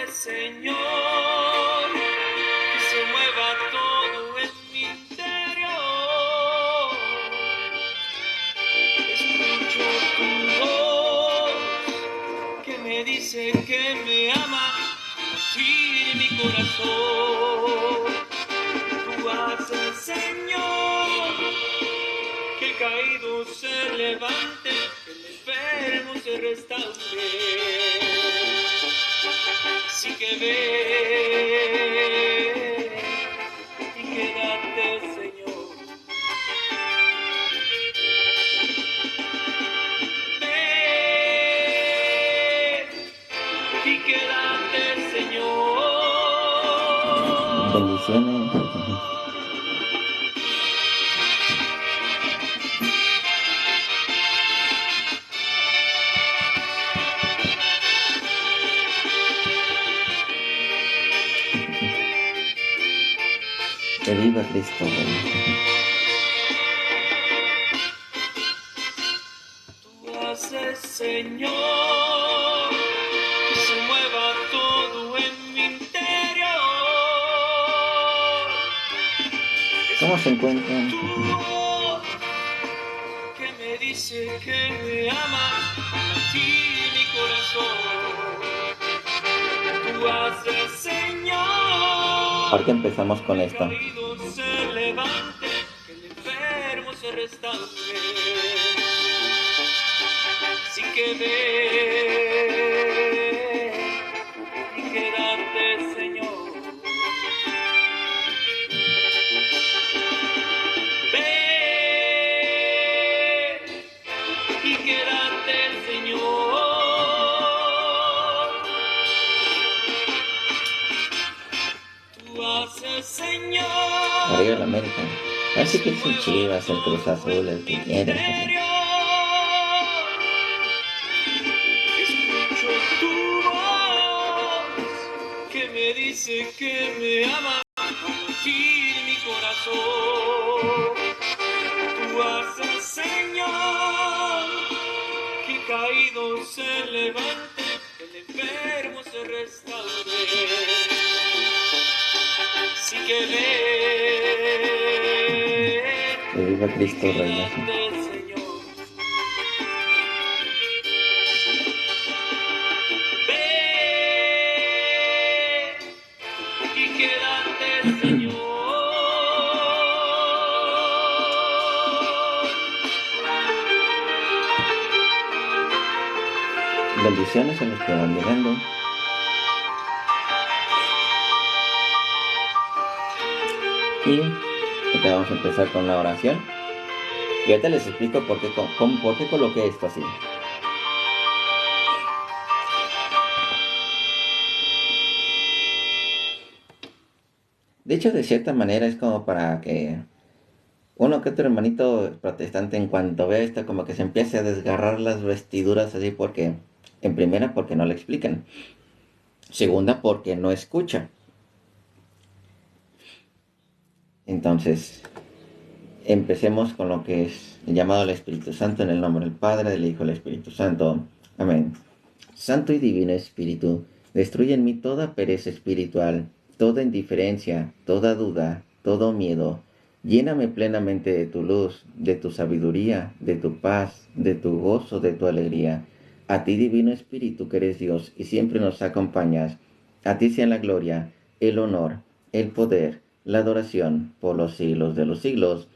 Señor, que se mueva todo en mi interior. Escucho tu voz que me dice que me ama, latir mi corazón. Tú haces, Señor, que el caído se levante, que el enfermo se restaure. Sí que ve y quédate, Señor. Ve y quédate, Señor. Bendiciones. Que viva Cristo, Rey. Tú haces, Señor, que se mueva todo en mi interior. ¿Cómo se encuentran? Tu voz que me dice que me ama, latir mi corazón. Tú haces, Señor, Ahorita empezamos con esto. que el caído se levante, que el enfermo se restaure. Sí que ve y quédate, Señor. Ve y quédate, Señor. Tú haces, Señor, Arriba la América. Así que es el Chivas, el Cruz Azul, el que quieras. Escucho tu voz que me dice que me ama, latir mi corazón. Tú haces, Señor, que el caído se levante, que el enfermo se restaure. Sí que ve. Que viva Cristo, Rey. Quédate, Señor. Ve y quédate, Señor. Bendiciones a los que van llegando. Y ahorita vamos a empezar con la oración. Y ahorita les explico por qué coloqué esto así. De hecho, de cierta manera es como para que uno que otro hermanito protestante, en cuanto vea esto, como que se empiece a desgarrar las vestiduras así, porque, en primera, porque no le explican. Segunda, porque no escucha. Entonces, empecemos con lo que es llamado al Espíritu Santo, en el nombre del Padre, del Hijo y del Espíritu Santo. Amén. Santo y divino Espíritu, destruye en mí toda pereza espiritual, toda indiferencia, toda duda, todo miedo. Lléname plenamente de tu luz, de tu sabiduría, de tu paz, de tu gozo, de tu alegría. A ti, divino Espíritu, que eres Dios y siempre nos acompañas. A ti sean la gloria, el honor, el poder, la adoración por los siglos de los siglos.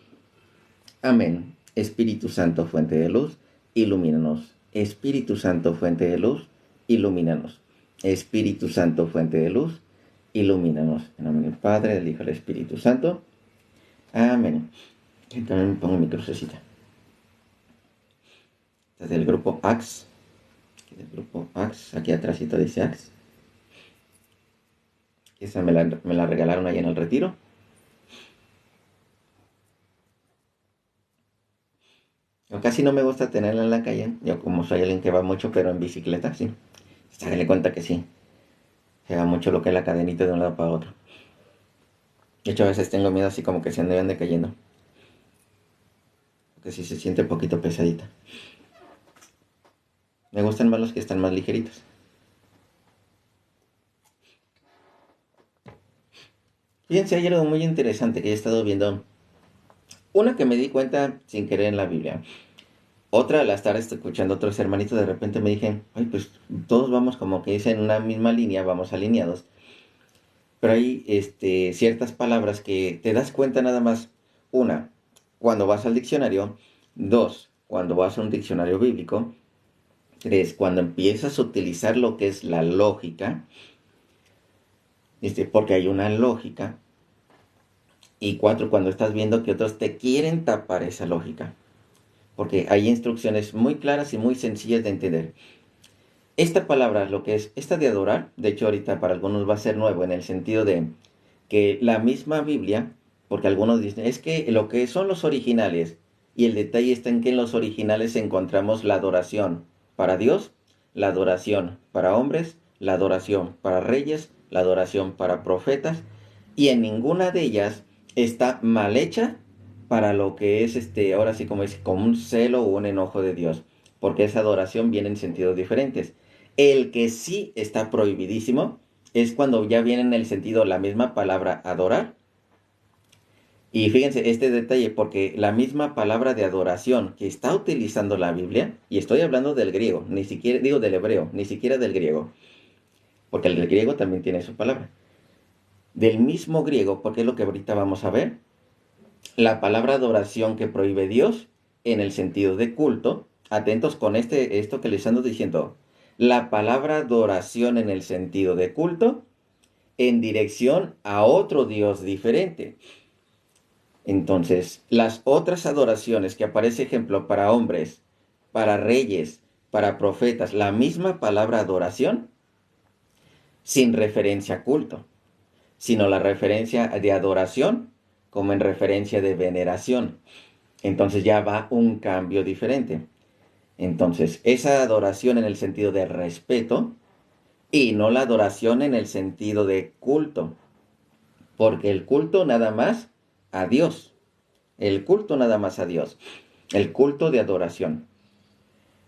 Amén. Espíritu Santo, fuente de luz, ilumínanos. Espíritu Santo, fuente de luz, ilumínanos. Espíritu Santo, fuente de luz, ilumínanos. En nombre del Padre, del Hijo y del Espíritu Santo. Amén. Y también me pongo mi crucecita. Esta es del grupo AX. Aquí atrásito dice AX. Esa me la regalaron ahí en el retiro. Yo casi no me gusta tenerla en la calle. Yo como soy alguien que va mucho, pero en bicicleta, sí. Háganle cuenta que sí. Se va mucho lo que es la cadenita de un lado para otro. De hecho, a veces tengo miedo así como que se ande cayendo. Porque sí se siente un poquito pesadita. Me gustan más los que están más ligeritos. Fíjense, hay algo muy interesante que he estado viendo. Una que me di cuenta sin querer en la Biblia. Otra, al estar escuchando a otros hermanitos, de repente me dije, ay, pues todos vamos como que es en una misma línea, vamos alineados. Pero hay ciertas palabras que te das cuenta nada más. Una, cuando vas al diccionario. Dos, cuando vas a un diccionario bíblico. Tres, cuando empiezas a utilizar lo que es la lógica. Porque hay una lógica. Y cuatro, cuando estás viendo que otros te quieren tapar esa lógica. Porque hay instrucciones muy claras y muy sencillas de entender. Esta palabra, lo que es esta de adorar, de hecho ahorita para algunos va a ser nuevo en el sentido de que la misma Biblia, porque algunos dicen, es que lo que son los originales, y el detalle está en que en los originales encontramos la adoración para Dios, la adoración para hombres, la adoración para reyes, la adoración para profetas, y en ninguna de ellas está mal hecha para lo que es ahora sí como es como un celo o un enojo de Dios, porque esa adoración viene en sentidos diferentes. El que sí está prohibidísimo es cuando ya viene en el sentido la misma palabra adorar. Y fíjense este detalle, porque la misma palabra de adoración que está utilizando la Biblia, y estoy hablando del griego, ni siquiera digo del hebreo, ni siquiera del griego, porque el griego también tiene su palabra. Del mismo griego, porque es lo que ahorita vamos a ver, la palabra adoración que prohíbe Dios en el sentido de culto, atentos con esto que les ando diciendo, la palabra adoración en el sentido de culto, en dirección a otro Dios diferente. Entonces, las otras adoraciones que aparece ejemplo para hombres, para reyes, para profetas, la misma palabra adoración, sin referencia a culto, sino la referencia de adoración como en referencia de veneración. Entonces ya va un cambio diferente. Entonces, esa adoración en el sentido de respeto y no la adoración en el sentido de culto. Porque el culto nada más a Dios. El culto nada más a Dios. El culto de adoración.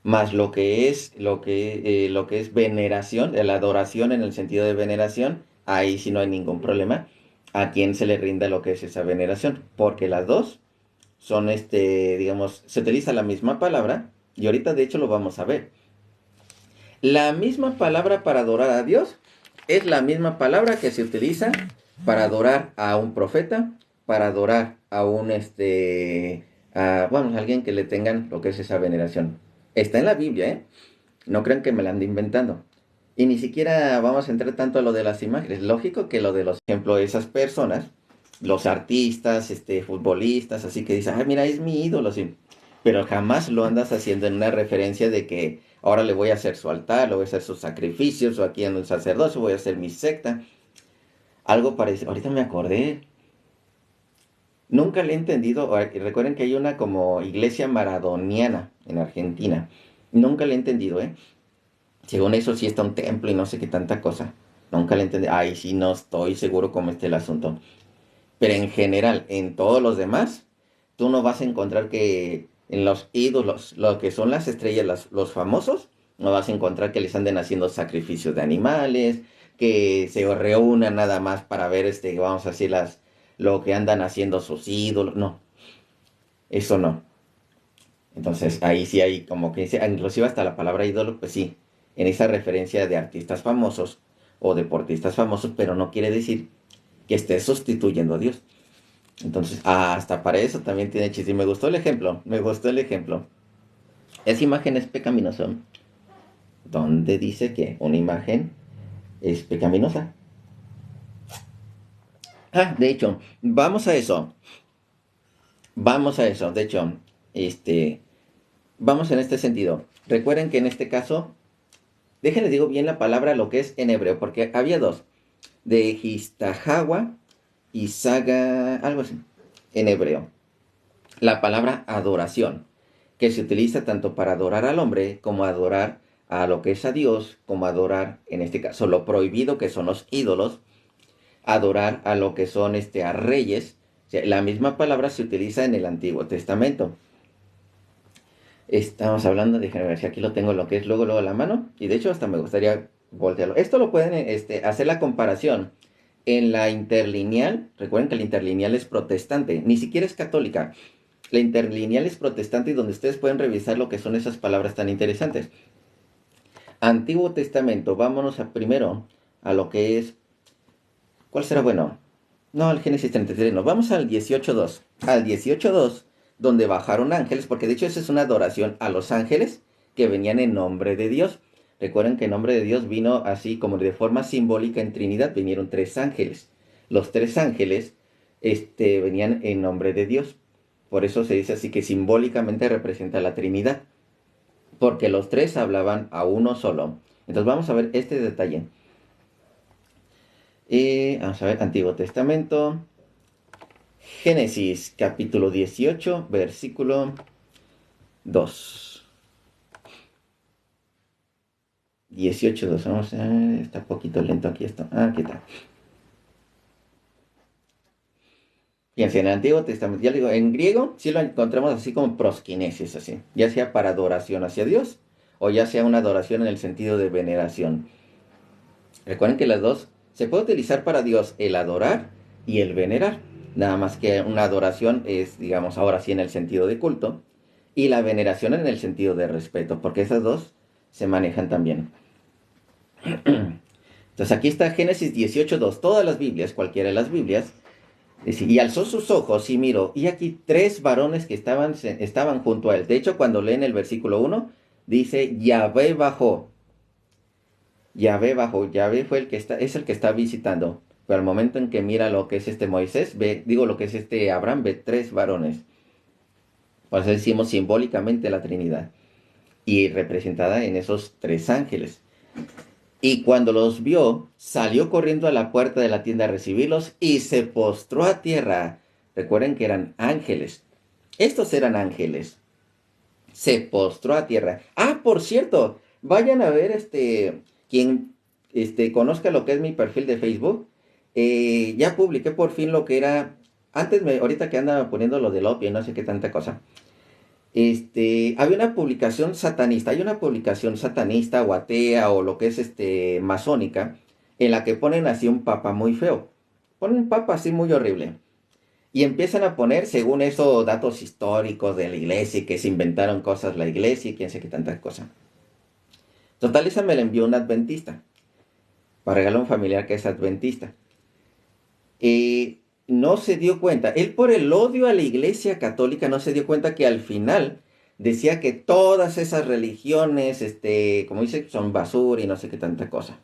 Más lo que es veneración, la adoración en el sentido de veneración, ahí sí no hay ningún problema. A quién se le rinda lo que es esa veneración. Porque las dos son, digamos, se utiliza la misma palabra. Y ahorita de hecho lo vamos a ver. La misma palabra para adorar a Dios es la misma palabra que se utiliza para adorar a un profeta, para adorar a bueno, alguien que le tengan lo que es esa veneración. Está en la Biblia, ¿eh? No crean que me la ando inventando. Y ni siquiera vamos a entrar tanto a lo de las imágenes. Lógico que lo de los ejemplos de esas personas, los artistas, futbolistas, así que dicen, ay, mira, es mi ídolo, sí. Pero jamás lo andas haciendo en una referencia de que ahora le voy a hacer su altar, le voy a hacer sus sacrificios, o aquí en el sacerdocio voy a hacer mi secta. Algo parecido. Ahorita me acordé. Nunca le he entendido. Recuerden que hay una como iglesia maradoniana en Argentina. Nunca le he entendido, ¿eh? Según eso sí está un templo y no sé qué tanta cosa. Nunca le entendí. Ay, sí, no estoy seguro cómo está el asunto. Pero en general, en todos los demás, tú no vas a encontrar que en los ídolos, lo que son las estrellas, los famosos, no vas a encontrar que les anden haciendo sacrificios de animales, que se reúnan nada más para ver, vamos a decir, lo que andan haciendo sus ídolos. No, eso no. Entonces ahí sí hay como que, inclusive hasta la palabra ídolo, pues sí, en esa referencia de artistas famosos o deportistas famosos, pero no quiere decir que esté sustituyendo a Dios. Entonces, hasta para eso también tiene chiste. Y me gustó el ejemplo, me gustó el ejemplo. Esa imagen es pecaminosa. ¿Dónde dice que una imagen es pecaminosa? De hecho, vamos a eso. Vamos a eso. De hecho, vamos en este sentido. Recuerden que en este caso, déjenles digo bien la palabra, lo que es en hebreo, porque había dos. De Gistahawa y Saga, algo así, en hebreo. La palabra adoración, que se utiliza tanto para adorar al hombre como adorar a lo que es a Dios, como adorar, en este caso, lo prohibido que son los ídolos, adorar a lo que son a reyes. O sea, la misma palabra se utiliza en el Antiguo Testamento. Estamos hablando, déjenme ver si aquí lo tengo lo que es luego a la mano, y de hecho hasta me gustaría voltearlo. Esto lo pueden hacer la comparación En la interlineal, recuerden que la interlineal es protestante, ni siquiera es católica. La interlineal es protestante y donde ustedes pueden revisar lo que son esas palabras tan interesantes. Antiguo Testamento, vámonos primero a lo que es... ¿Cuál será bueno? No, al Génesis 33, no. Vamos al 18.2. Al 18.2, donde bajaron ángeles, porque de hecho esa es una adoración a los ángeles que venían en nombre de Dios. Recuerden que en nombre de Dios vino así como de forma simbólica en Trinidad, vinieron 3 ángeles. Los 3 ángeles venían en nombre de Dios. Por eso se dice así que simbólicamente representa la Trinidad. Porque los 3 hablaban a uno solo. Entonces vamos a ver este detalle. Vamos a ver, Antiguo Testamento. Génesis capítulo 18, versículo 2. 18.2. Vamos a ver, está un poquito lento aquí esto. Aquí está. Fíjense, en el Antiguo Testamento, ya digo, en griego sí lo encontramos así como proskinesis, así. Ya sea para adoración hacia Dios o ya sea una adoración en el sentido de veneración. Recuerden que las dos se puede utilizar para Dios el adorar y el venerar. Nada más que una adoración es, digamos, ahora sí en el sentido de culto y la veneración en el sentido de respeto, porque esas dos se manejan también. Entonces aquí está Génesis 18.2, todas las Biblias, cualquiera de las Biblias, dice, y alzó sus ojos y miró, y aquí 3 varones que estaban junto a él. De hecho, cuando leen el versículo 1, dice, Yahvé bajó. Yahvé bajó, Yahvé es el que está visitando. Pero al momento en que mira lo que es Moisés, lo que es Abraham, ve 3 varones. Por eso decimos simbólicamente la Trinidad. Y representada en esos 3 ángeles. Y cuando los vio, salió corriendo a la puerta de la tienda a recibirlos y se postró a tierra. Recuerden que eran ángeles. Estos eran ángeles. Se postró a tierra. Ah, por cierto, vayan a ver quien conozca lo que es mi perfil de Facebook. Ya publiqué por fin lo que era. Ahorita que andaba poniendo lo del opio y no sé qué tanta cosa. Había una publicación satanista, hay una publicación satanista o atea o lo que es masónica, en la que ponen así un papa muy feo. Ponen un papa así muy horrible. Y empiezan a poner, según eso, datos históricos de la iglesia y que se inventaron cosas la iglesia y quién sé qué tanta cosa. Total, esa me la envió un adventista, para regalar a un familiar que es adventista. No se dio cuenta, él por el odio a la iglesia católica no se dio cuenta que al final decía que todas esas religiones, como dice, son basura y no sé qué tanta cosa,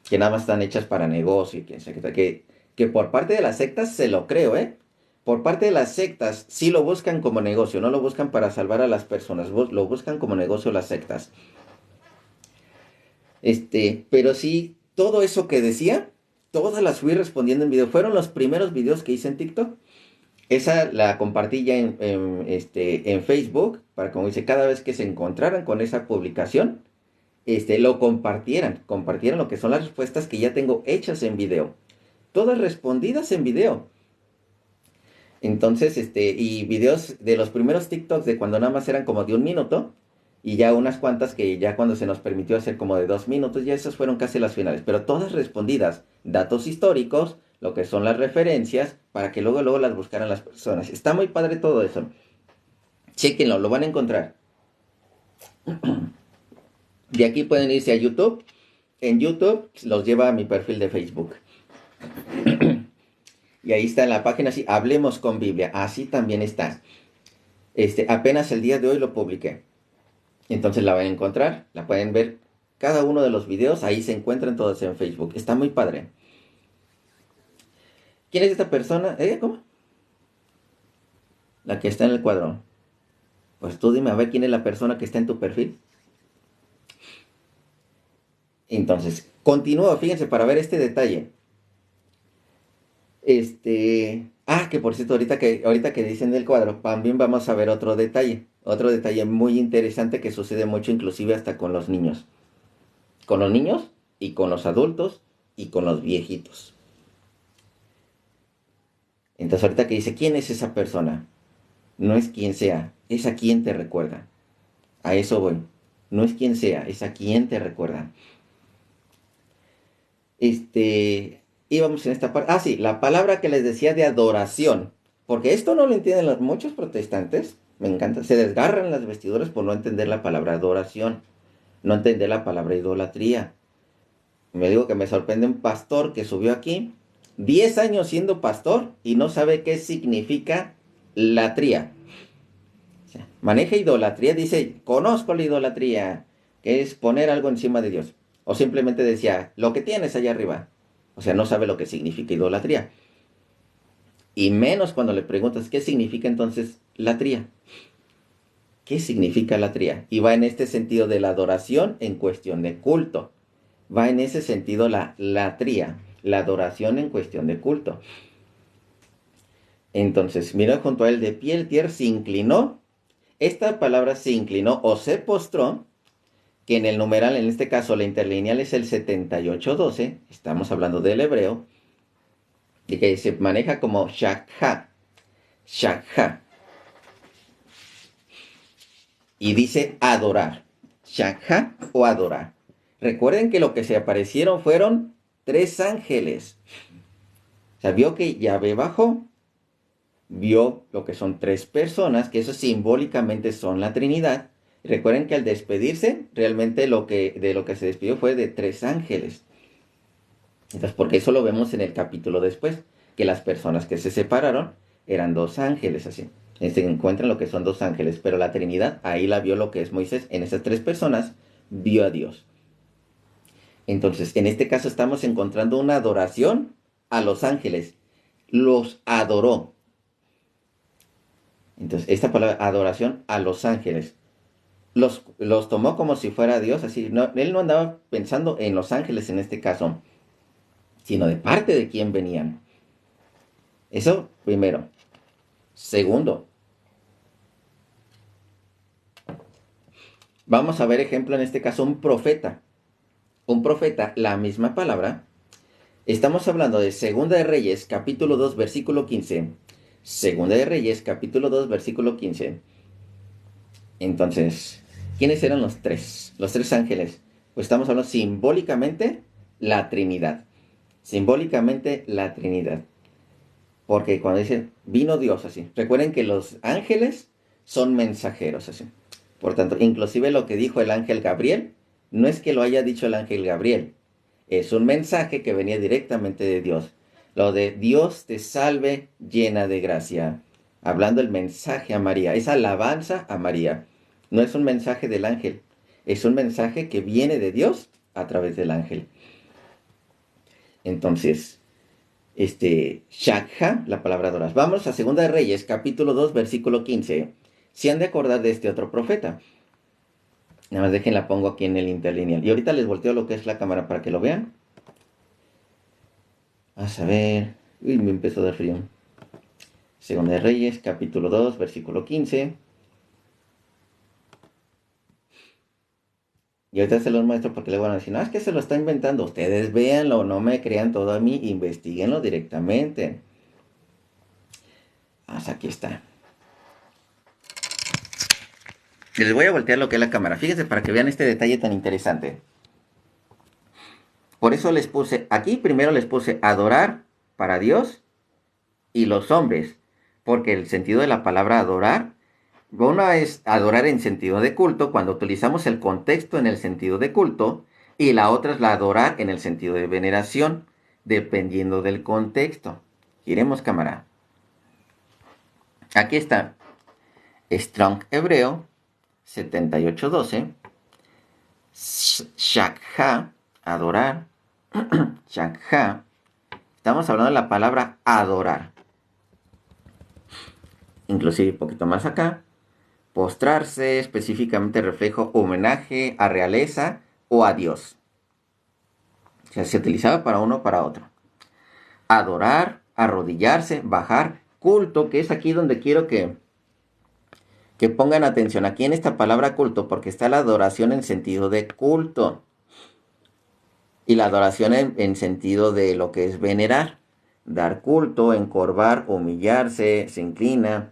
que nada más están hechas para negocio y quién sé qué, que por parte de las sectas se lo creo, por parte de las sectas sí lo buscan como negocio, no lo buscan para salvar a las personas, lo buscan como negocio las sectas. Pero sí, todo eso que decía, todas las fui respondiendo en video. Fueron los primeros videos que hice en TikTok. Esa la compartí ya en Facebook, para como dice, cada vez que se encontraran con esa publicación, lo compartieran lo que son las respuestas que ya tengo hechas en video. Todas respondidas en video. Entonces, y videos de los primeros TikToks de cuando nada más eran como de 1 minuto, y ya unas cuantas que ya cuando se nos permitió hacer como de 2 minutos, ya esas fueron casi las finales, pero todas respondidas, datos históricos, lo que son las referencias, para que luego las buscaran las personas. Está muy padre todo eso. Chéquenlo, lo van a encontrar. De aquí pueden irse a YouTube. En YouTube los lleva a mi perfil de Facebook. Y ahí está en la página así, Hablemos con Biblia. Así también está. Apenas el día de hoy lo publiqué. Entonces la van a encontrar, la pueden ver. Cada uno de los videos, ahí se encuentran todos en Facebook. Está muy padre. ¿Quién es esta persona? ¿Cómo? La que está en el cuadro. Pues tú dime a ver quién es la persona que está en tu perfil. Entonces, continúo, fíjense, para ver este detalle. Que por cierto, ahorita que dicen del cuadro, también vamos a ver otro detalle muy interesante que sucede mucho, inclusive hasta con los niños. Con los niños y con los adultos y con los viejitos. Entonces ahorita que dice, ¿quién es esa persona? No es quien sea, es a quien te recuerda. A eso voy. No es quien sea, es a quien te recuerda. íbamos en esta parte. Ah, sí, la palabra que les decía de adoración. Porque esto no lo entienden muchos protestantes. Me encanta. Se desgarran las vestiduras por no entender la palabra adoración. No entender la palabra idolatría. Me digo que me sorprende un pastor que subió aquí 10 años siendo pastor y no sabe qué significa latría. O sea, maneja idolatría, dice, conozco la idolatría, que es poner algo encima de Dios. O simplemente decía, lo que tienes allá arriba. O sea, no sabe lo que significa idolatría. Y menos cuando le preguntas qué significa entonces latría. ¿Qué significa latría? Y va en este sentido de la adoración en cuestión de culto. Va en ese sentido la latría, la adoración en cuestión de culto. Entonces, miró junto a él de pie el tierra, se inclinó. Esta palabra se inclinó o se postró, que en el numeral, en este caso la interlineal es el 7812, estamos hablando del hebreo, y que se maneja como shakha, shakha, y dice adorar, shakha o adorar. Recuerden que lo que se aparecieron fueron 3 ángeles. O sea, vio que Yahvé bajó, vio lo que son 3 personas, que eso simbólicamente son la Trinidad. Recuerden que al despedirse, realmente de lo que se despidió fue de 3 ángeles. Entonces, porque eso lo vemos en el capítulo después, que las personas que se separaron eran 2 ángeles, así. Se encuentran lo que son 2 ángeles, pero la Trinidad, ahí la vio lo que es Moisés. En esas 3 personas vio a Dios. Entonces, en este caso estamos encontrando una adoración a los ángeles. Los adoró. Entonces, esta palabra adoración a los ángeles. Los tomó como si fuera Dios, así. No, él no andaba pensando en los ángeles en este caso, sino de parte de quién venían. Eso primero. Segundo, vamos a ver ejemplo en este caso un profeta. Un profeta, la misma palabra. Estamos hablando de Segunda de Reyes, capítulo 2, versículo 15. Segunda de Reyes, capítulo 2, versículo 15. Entonces, ¿quiénes eran los 3? Los 3 ángeles. Pues estamos hablando simbólicamente la Trinidad. Simbólicamente la Trinidad. Porque cuando dicen, vino Dios así. Recuerden que los ángeles son mensajeros así. Por tanto, inclusive lo que dijo el ángel Gabriel, no es que lo haya dicho el ángel Gabriel. Es un mensaje que venía directamente de Dios. Lo de Dios te salve llena de gracia. Hablando el mensaje a María. Es alabanza a María. No es un mensaje del ángel. Es un mensaje que viene de Dios a través del ángel. Entonces, Shakha, la palabra adorar. Vamos a 2 de Reyes, capítulo 2, versículo 15. Se han de acordar de este otro profeta. Nada más déjenla, pongo aquí en el interlineal. Y ahorita les volteo lo que es la cámara para que lo vean. Vamos a ver. Uy, me empezó a dar frío. 2 de Reyes, capítulo 2, versículo 15. Y ahorita se los muestro porque le van a decir, no, es que se lo está inventando. Ustedes véanlo, no me crean todo a mí, investiguenlo directamente. Aquí está. Les voy a voltear lo que es la cámara. Fíjense para que vean este detalle tan interesante. Por eso les puse, aquí primero les puse adorar para Dios y los hombres. Porque el sentido de la palabra adorar, una es adorar en sentido de culto, cuando utilizamos el contexto en el sentido de culto, y la otra es la adorar en el sentido de veneración, dependiendo del contexto. Giremos cámara. Aquí está. Strong Hebreo 7812. Shakha, adorar. Shakha. Estamos hablando de la palabra adorar. Inclusive un poquito más acá. Postrarse, específicamente reflejo homenaje a realeza o a Dios. O sea, se utilizaba para uno o para otro. Adorar, arrodillarse, bajar, culto, que es aquí donde quiero que pongan atención. Aquí en esta palabra culto, porque está la adoración en sentido de culto. Y la adoración en sentido de lo que es venerar. Dar culto, encorvar, humillarse, se inclina,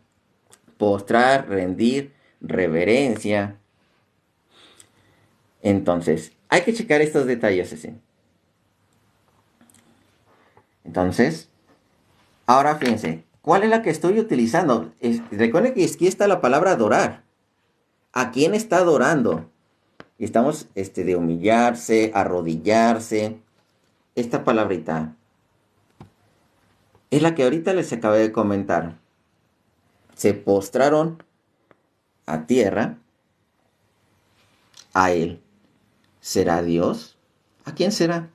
postrar, rendir, reverencia. Entonces, hay que checar estos detalles así. Entonces, ahora fíjense, ¿cuál es la que estoy utilizando? Recuerden que aquí está la palabra adorar. ¿A quién está adorando? Estamos de humillarse, arrodillarse. Esta palabrita es la que ahorita les acabé de comentar. Se postraron a tierra a él. ¿Será Dios? ¿A quién será?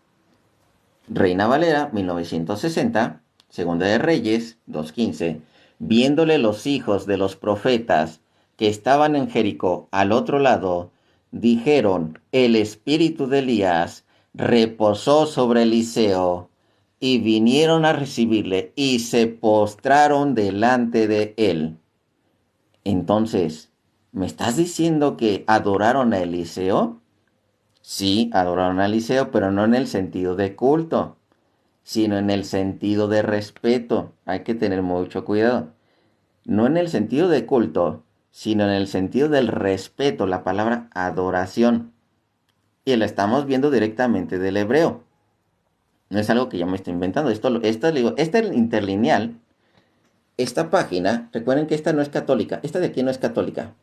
Reina Valera, 1960, Segunda de Reyes, 2:15. Viéndole los hijos de los profetas que estaban en Jericó al otro lado, dijeron, el espíritu de Elías reposó sobre Eliseo, y vinieron a recibirle y se postraron delante de él. Entonces, ¿me estás diciendo que adoraron a Eliseo? Sí, adoraron a Eliseo, pero no en el sentido de culto, sino en el sentido de respeto. Hay que tener mucho cuidado. No en el sentido de culto, sino en el sentido del respeto, la palabra adoración. Y la estamos viendo directamente del hebreo. No es algo que yo me estoy inventando. Esta interlineal, esta página, recuerden que esta no es católica. Esta de aquí no es católica.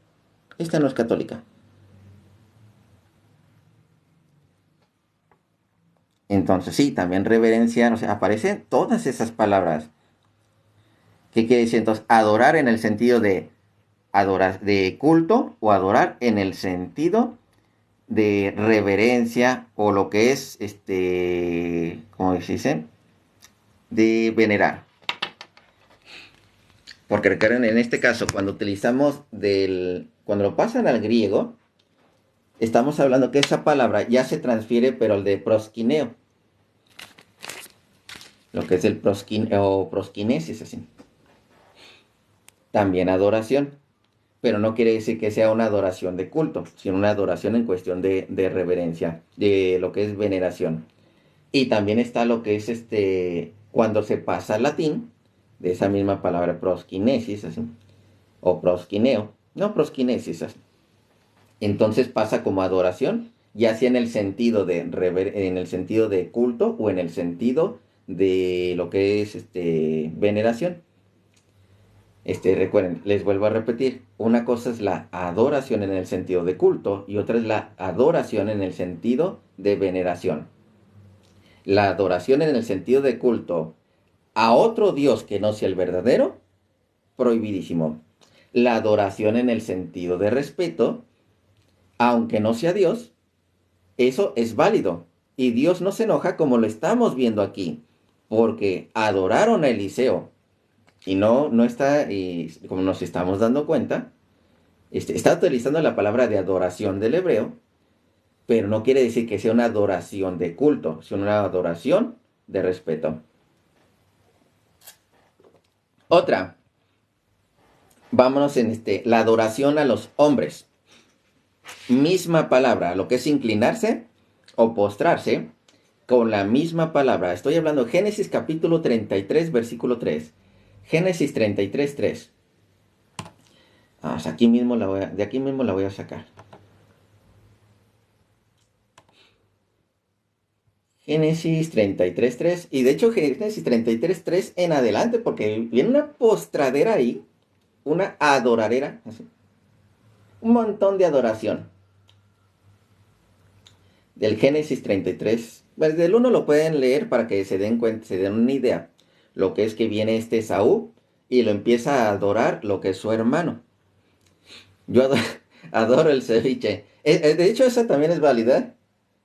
Esta no es católica. Entonces, sí, también reverenciar, o sea, aparecen todas esas palabras. ¿Qué quiere decir entonces? Adorar en el sentido de adorar, de culto, o adorar en el sentido de reverencia, o lo que es, ¿cómo se dice? De venerar. Porque recuerden, en este caso, cuando lo pasan al griego, estamos hablando que esa palabra ya se transfiere, pero al de proskineo. Lo que es el o proskinesis, así. También adoración. Pero no quiere decir que sea una adoración de culto, sino una adoración en cuestión de reverencia, de lo que es veneración. Y también está lo que es cuando se pasa al latín, de esa misma palabra proskinesis, así, o proskineo, no proskinesis, así. Entonces pasa como adoración, ya sea en el sentido en el sentido de culto, o en el sentido de lo que es veneración. Recuerden, les vuelvo a repetir, una cosa es la adoración en el sentido de culto y otra es la adoración en el sentido de veneración. La adoración en el sentido de culto a otro Dios que no sea el verdadero, prohibidísimo. La adoración en el sentido de respeto, aunque no sea Dios, eso es válido. Y Dios no se enoja como lo estamos viendo aquí, porque adoraron a Eliseo. Y no está, y como nos estamos dando cuenta, está utilizando la palabra de adoración del hebreo, pero no quiere decir que sea una adoración de culto, sino una adoración de respeto. Otra, vámonos en la adoración a los hombres. Misma palabra, lo que es inclinarse o postrarse, con la misma palabra. Estoy hablando Génesis capítulo 33, versículo 3. Génesis 33, 3. Aquí mismo de aquí mismo la voy a sacar. Génesis 33, 3. Y de hecho Génesis 33, 3 en adelante, porque viene una postradera ahí, una adoradera, así. Un montón de adoración. Del Génesis 33. Pues del 1 lo pueden leer para que se den cuenta, se den una idea. Lo que es que viene Saúl y lo empieza a adorar lo que es su hermano. Yo adoro el ceviche. De hecho, esa también es válida.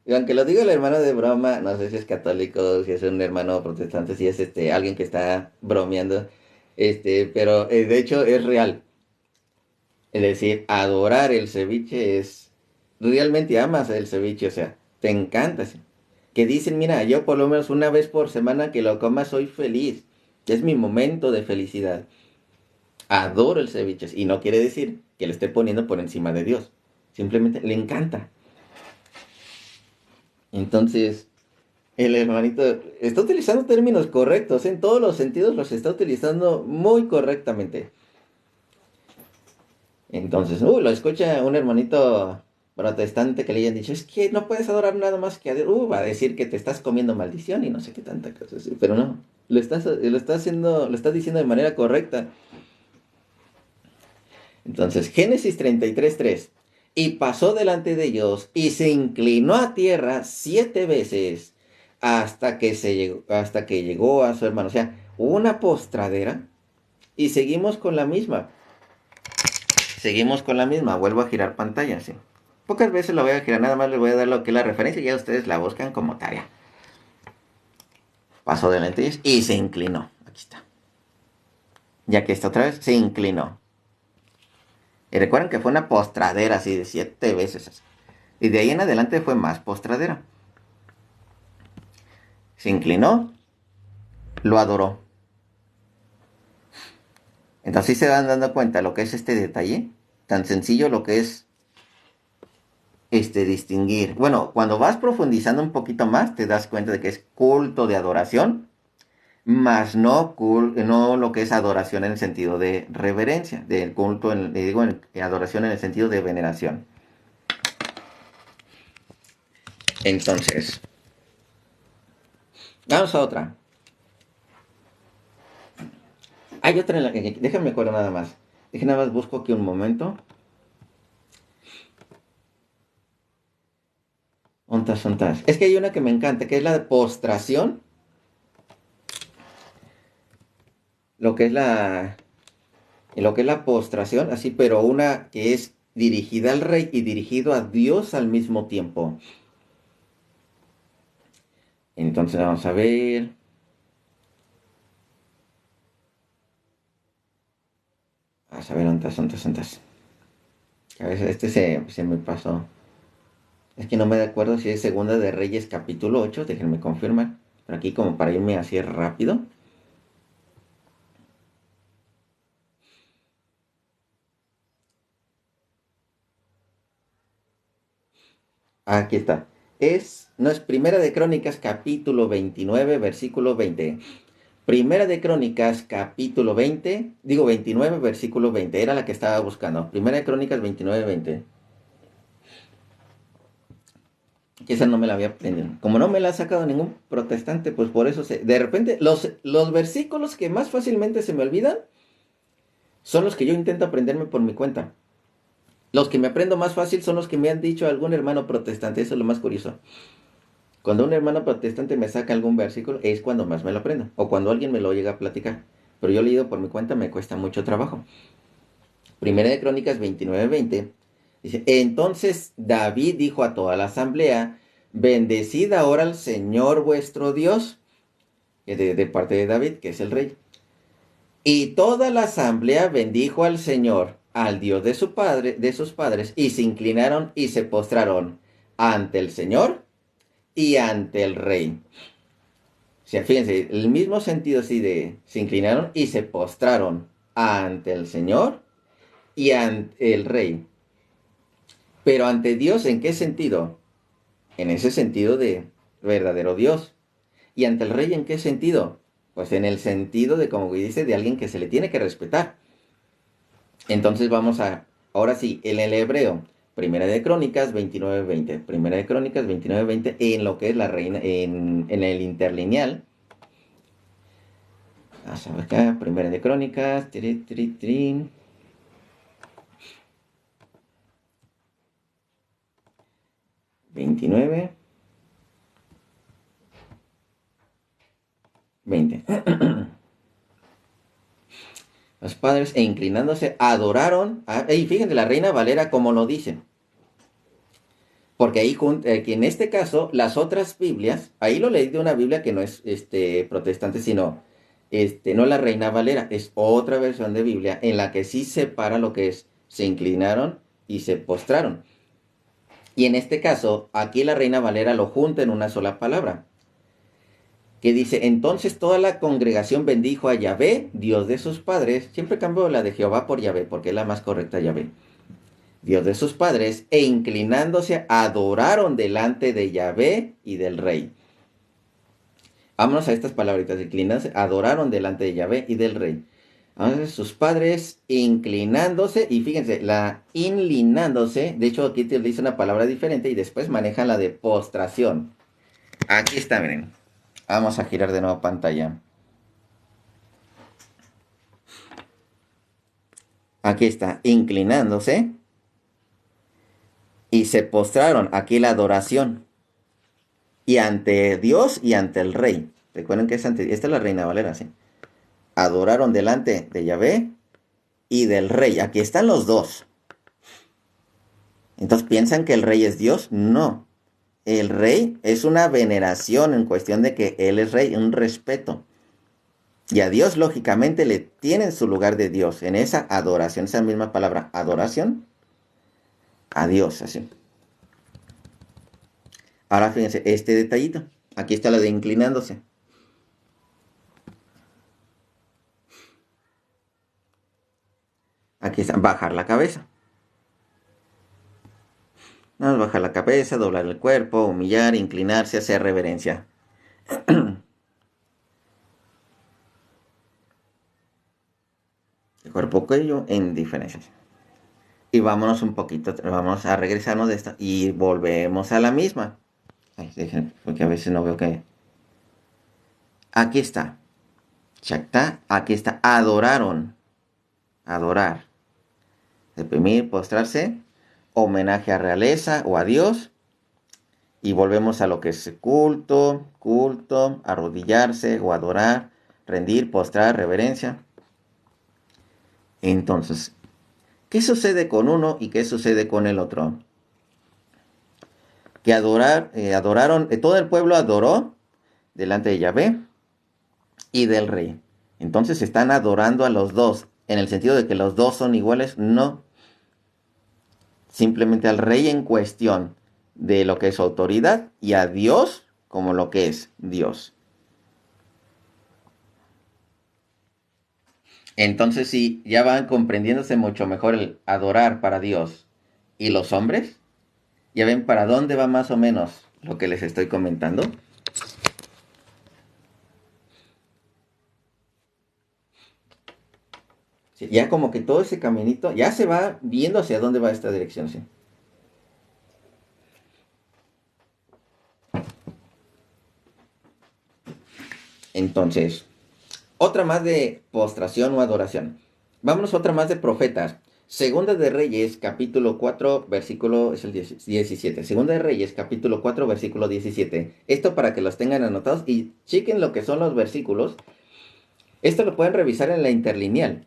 Y aunque lo diga el hermano de broma, no sé si es católico, si es un hermano protestante, si es alguien que está bromeando. Pero de hecho es real. Es decir, adorar el ceviche es... Realmente amas el ceviche, o sea, te encanta. ¿Sí? Que dicen, mira, yo por lo menos una vez por semana que lo coma soy feliz. Que es mi momento de felicidad. Adoro el ceviche. Y no quiere decir que le esté poniendo por encima de Dios. Simplemente le encanta. Entonces, el hermanito está utilizando términos correctos. En todos los sentidos los está utilizando muy correctamente. Entonces, lo escucha un hermanito protestante que le hayan dicho, es que no puedes adorar nada más que a Dios, va a decir que te estás comiendo maldición y no sé qué tanta cosa así, pero no, lo estás diciendo de manera correcta. Entonces, Génesis 33:3. Y pasó delante de ellos y se inclinó a tierra 7 veces hasta que llegó a su hermano. O sea, hubo una postradera y seguimos con la misma. Seguimos con la misma. Vuelvo a girar pantalla, sí. Pocas veces lo voy a girar, nada más les voy a dar lo que es la referencia y ya ustedes la buscan como tarea. Pasó delante de ellos y se inclinó. Aquí está. Ya que está otra vez, se inclinó. Y recuerden que fue una postradera así de 7 veces. Así. Y de ahí en adelante fue más postradera. Se inclinó, lo adoró. Entonces se van dando cuenta lo que es este detalle. Tan sencillo lo que es distinguir. Bueno, cuando vas profundizando un poquito más, te das cuenta de que es culto de adoración, más no lo que es adoración en el sentido de reverencia, del culto, adoración en el sentido de veneración. Entonces, vamos a otra. Hay otra en la que, déjenme acuerdo nada más. Déjenme nada más busco aquí un momento. Ontas. Es que hay una que me encanta, que es la de postración. Lo que es la postración, así, pero una que es dirigida al rey y dirigido a Dios al mismo tiempo. Entonces vamos a ver. Vamos a ver, ontas. A veces se me pasó. Es que no me acuerdo si es Segunda de Reyes capítulo 8, déjenme confirmar. Pero aquí como para irme así rápido. Aquí está. No es Primera de Crónicas capítulo 29, versículo 20. Primera de Crónicas capítulo 29, versículo 20. Era la que estaba buscando. Primera de Crónicas 29, 20. Que esa no me la había aprendido. Como no me la ha sacado ningún protestante, pues por eso de repente los versículos que más fácilmente se me olvidan son los que yo intento aprenderme por mi cuenta. Los que me aprendo más fácil son los que me han dicho algún hermano protestante. Eso es lo más curioso. Cuando un hermano protestante me saca algún versículo, es cuando más me lo aprendo. O cuando alguien me lo llega a platicar. Pero yo leído por mi cuenta me cuesta mucho trabajo. Primera de Crónicas 29, 20. Dice, entonces David dijo a toda la asamblea, bendecid ahora al Señor vuestro Dios, de parte de David, que es el rey. Y toda la asamblea bendijo al Señor, al Dios de sus padres, y se inclinaron y se postraron ante el Señor y ante el rey. O sea, fíjense, el mismo sentido así de se inclinaron y se postraron ante el Señor y ante el rey. Pero ante Dios, ¿en qué sentido? En ese sentido de verdadero Dios. ¿Y ante el rey en qué sentido? Pues en el sentido de, como dice, de alguien que se le tiene que respetar. Entonces ahora sí, en el hebreo, Primera de Crónicas 29:20. Primera de Crónicas 29:20 en lo que es la reina, en el interlineal. Vamos a ver acá, Primera de Crónicas. 29, 20. Los padres, e inclinándose, adoraron. Y fíjense, la Reina Valera como lo dice. Porque ahí, que en este caso, las otras Biblias, ahí lo leí de una Biblia que no es protestante, sino no la Reina Valera, es otra versión de Biblia en la que sí separa lo que es, se inclinaron y se postraron. Y en este caso, aquí la Reina Valera lo junta en una sola palabra, que dice, entonces toda la congregación bendijo a Yahvé, Dios de sus padres. Siempre cambio la de Jehová por Yahvé, porque es la más correcta, Yahvé. Dios de sus padres, e inclinándose, adoraron delante de Yahvé y del rey. Vámonos a estas palabritas, inclinándose, adoraron delante de Yahvé y del rey. Entonces, sus padres inclinándose, y fíjense, la inclinándose, de hecho aquí te dice una palabra diferente y después manejan la de postración. Aquí está, miren. Vamos a girar de nuevo pantalla. Aquí está, inclinándose y se postraron. Aquí la adoración. Y ante Dios y ante el rey. Recuerden que esta es la Reina Valera, ¿sí? Adoraron delante de Yahvé y del rey. Aquí están los dos. Entonces, ¿piensan que el rey es Dios? No. El rey es una veneración en cuestión de que él es rey, un respeto. Y a Dios, lógicamente, le tienen su lugar de Dios. En esa adoración, esa misma palabra, adoración, a Dios, así. Ahora fíjense, este detallito. Aquí está la de inclinándose. Aquí está, bajar la cabeza. Vamos a bajar la cabeza, doblar el cuerpo, humillar, inclinarse, hacer reverencia. El cuerpo cuello en diferencias. Y vámonos un poquito, vamos a regresarnos de esto y volvemos a la misma. Ay, déjenme, porque a veces no veo que... Aquí está. Shakta, aquí está. Adoraron. Adorar. Deprimir, postrarse. Homenaje a realeza o a Dios. Y volvemos a lo que es culto, culto, arrodillarse o adorar, rendir, postrar, reverencia. Entonces, ¿qué sucede con uno y qué sucede con el otro? Que adoraron, todo el pueblo adoró delante de Yahvé y del rey. Entonces están adorando a los dos, en el sentido de que los dos son iguales, no. Simplemente al rey en cuestión de lo que es autoridad y a Dios como lo que es Dios. Entonces, si ya van comprendiéndose mucho mejor el adorar para Dios y los hombres, ya ven para dónde va más o menos lo que les estoy comentando. Sí, ya como que todo ese caminito ya se va viendo hacia dónde va esta dirección, ¿sí? Entonces, otra más de postración o adoración. Vámonos a otra más de profetas. Segunda de Reyes, capítulo 4, versículo, es el 17. Segunda de Reyes, capítulo 4, versículo 17. Esto para que los tengan anotados y chequen lo que son los versículos. Esto lo pueden revisar en la interlineal.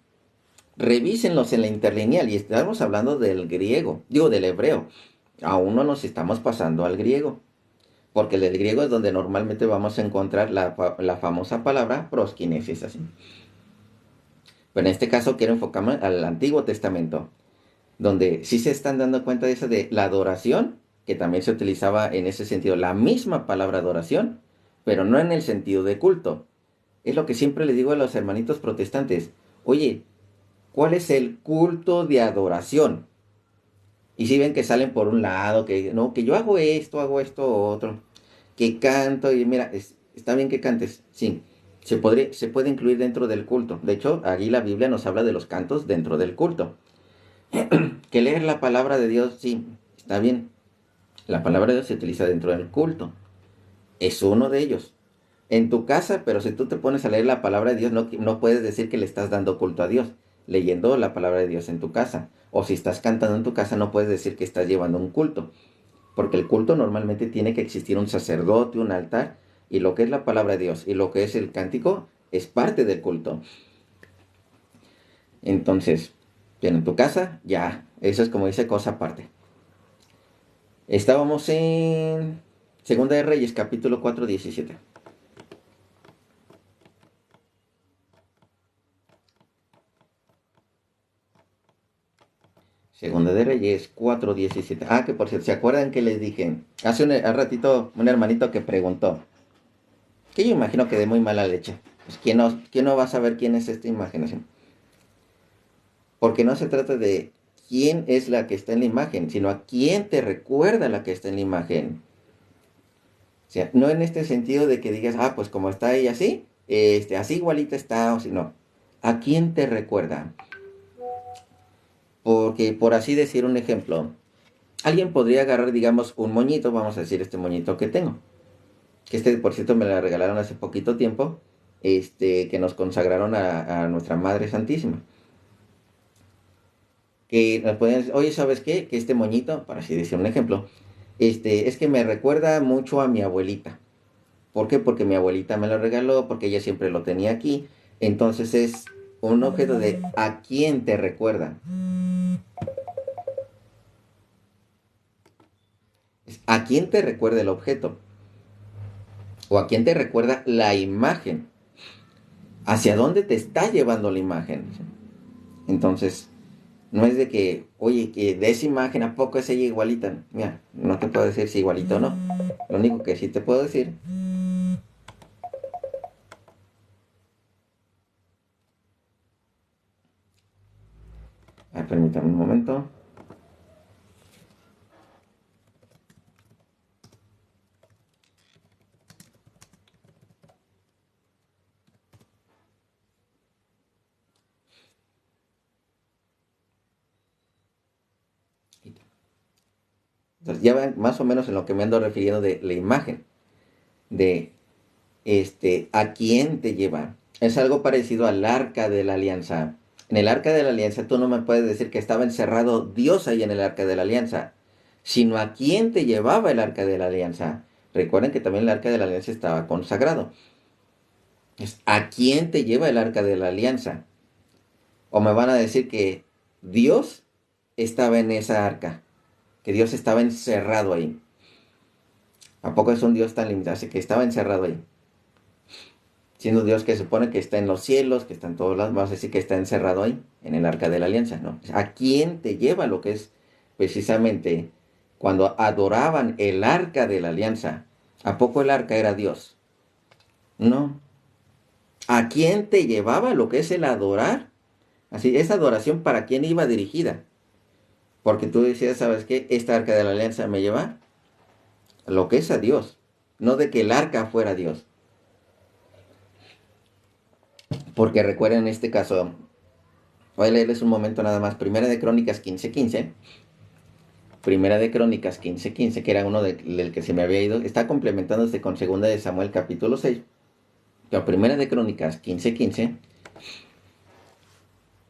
Revísenlos en la interlineal y estamos hablando del griego, digo del hebreo. Aún no nos estamos pasando al griego. Porque el griego es donde normalmente vamos a encontrar la famosa palabra proskinesis, así. Pero en este caso quiero enfocarme al Antiguo Testamento, donde sí se están dando cuenta de eso de la adoración, que también se utilizaba en ese sentido, la misma palabra adoración, pero no en el sentido de culto. Es lo que siempre le digo a los hermanitos protestantes. Oye, ¿cuál es el culto de adoración? Y si ven que salen por un lado, que no, que yo hago esto, otro, que canto, y mira, está bien que cantes, sí, se puede incluir dentro del culto. De hecho, aquí la Biblia nos habla de los cantos dentro del culto. Que leer la palabra de Dios, sí, está bien. La palabra de Dios se utiliza dentro del culto. Es uno de ellos. En tu casa, pero si tú te pones a leer la palabra de Dios, no puedes decir que le estás dando culto a Dios, leyendo la palabra de Dios en tu casa. O si estás cantando en tu casa, no puedes decir que estás llevando un culto. Porque el culto normalmente tiene que existir un sacerdote, un altar, y lo que es la palabra de Dios y lo que es el cántico es parte del culto. Entonces, en tu casa, ya, eso es como dice cosa aparte. Estábamos en Segunda de Reyes, capítulo 4, 17. Segunda de Reyes 4, 17. Ah, que por cierto, ¿se acuerdan que les dije? Hace un ratito un hermanito que preguntó, que yo imagino que de muy mala leche. Pues, ¿quién no va a saber quién es esta imagen? Porque no se trata de quién es la que está en la imagen, sino a quién te recuerda la que está en la imagen. O sea, no en este sentido de que digas, ah, pues como está ella así, así igualita está, o si no. ¿A quién te recuerda? Porque, por así decir un ejemplo, alguien podría agarrar, digamos, un moñito, vamos a decir este moñito que tengo. Que por cierto, me la regalaron hace poquito tiempo, que nos consagraron a nuestra Madre Santísima. Que nos pueden decir, oye, ¿sabes qué? Que este moñito, para así decir un ejemplo, es que me recuerda mucho a mi abuelita. ¿Por qué? Porque mi abuelita me lo regaló, porque ella siempre lo tenía aquí. Entonces es un objeto de ¿a quién te recuerda? ¿A quién te recuerda el objeto? ¿O a quién te recuerda la imagen? ¿Hacia dónde te está llevando la imagen? Entonces, no es de que, oye, que de esa imagen a poco es ella igualita. Mira, no te puedo decir si igualita o no. Lo único que sí te puedo decir. Permítame un momento. Entonces, ya ven más o menos en lo que me ando refiriendo de la imagen. De ¿a quién te lleva? Es algo parecido al arca de la alianza. En el arca de la alianza tú no me puedes decir que estaba encerrado Dios ahí en el arca de la alianza, sino a quién te llevaba el arca de la alianza. Recuerden que también el arca de la alianza estaba consagrado. Es ¿a quién te lleva el arca de la alianza? O me van a decir que Dios estaba en esa arca, que Dios estaba encerrado ahí. ¿A poco es un Dios tan limitado? Así que estaba encerrado ahí. Siendo Dios que supone que está en los cielos, que está en todos lados, vamos a decir que está encerrado ahí, en el arca de la alianza, ¿no? ¿A quién te lleva lo que es precisamente cuando adoraban el arca de la alianza? ¿A poco el arca era Dios? No. ¿A quién te llevaba lo que es el adorar? Así, esa adoración para quién iba dirigida. Porque tú decías, ¿sabes qué? Esta arca de la alianza me lleva a lo que es a Dios. No de que el arca fuera Dios. Porque recuerden en este caso, voy a leerles un momento nada más. Primera de Crónicas 15:15. Primera de Crónicas 15:15, que era uno del que se me había ido. Está complementándose con Segunda de Samuel capítulo 6. Pero Primera de Crónicas 15:15,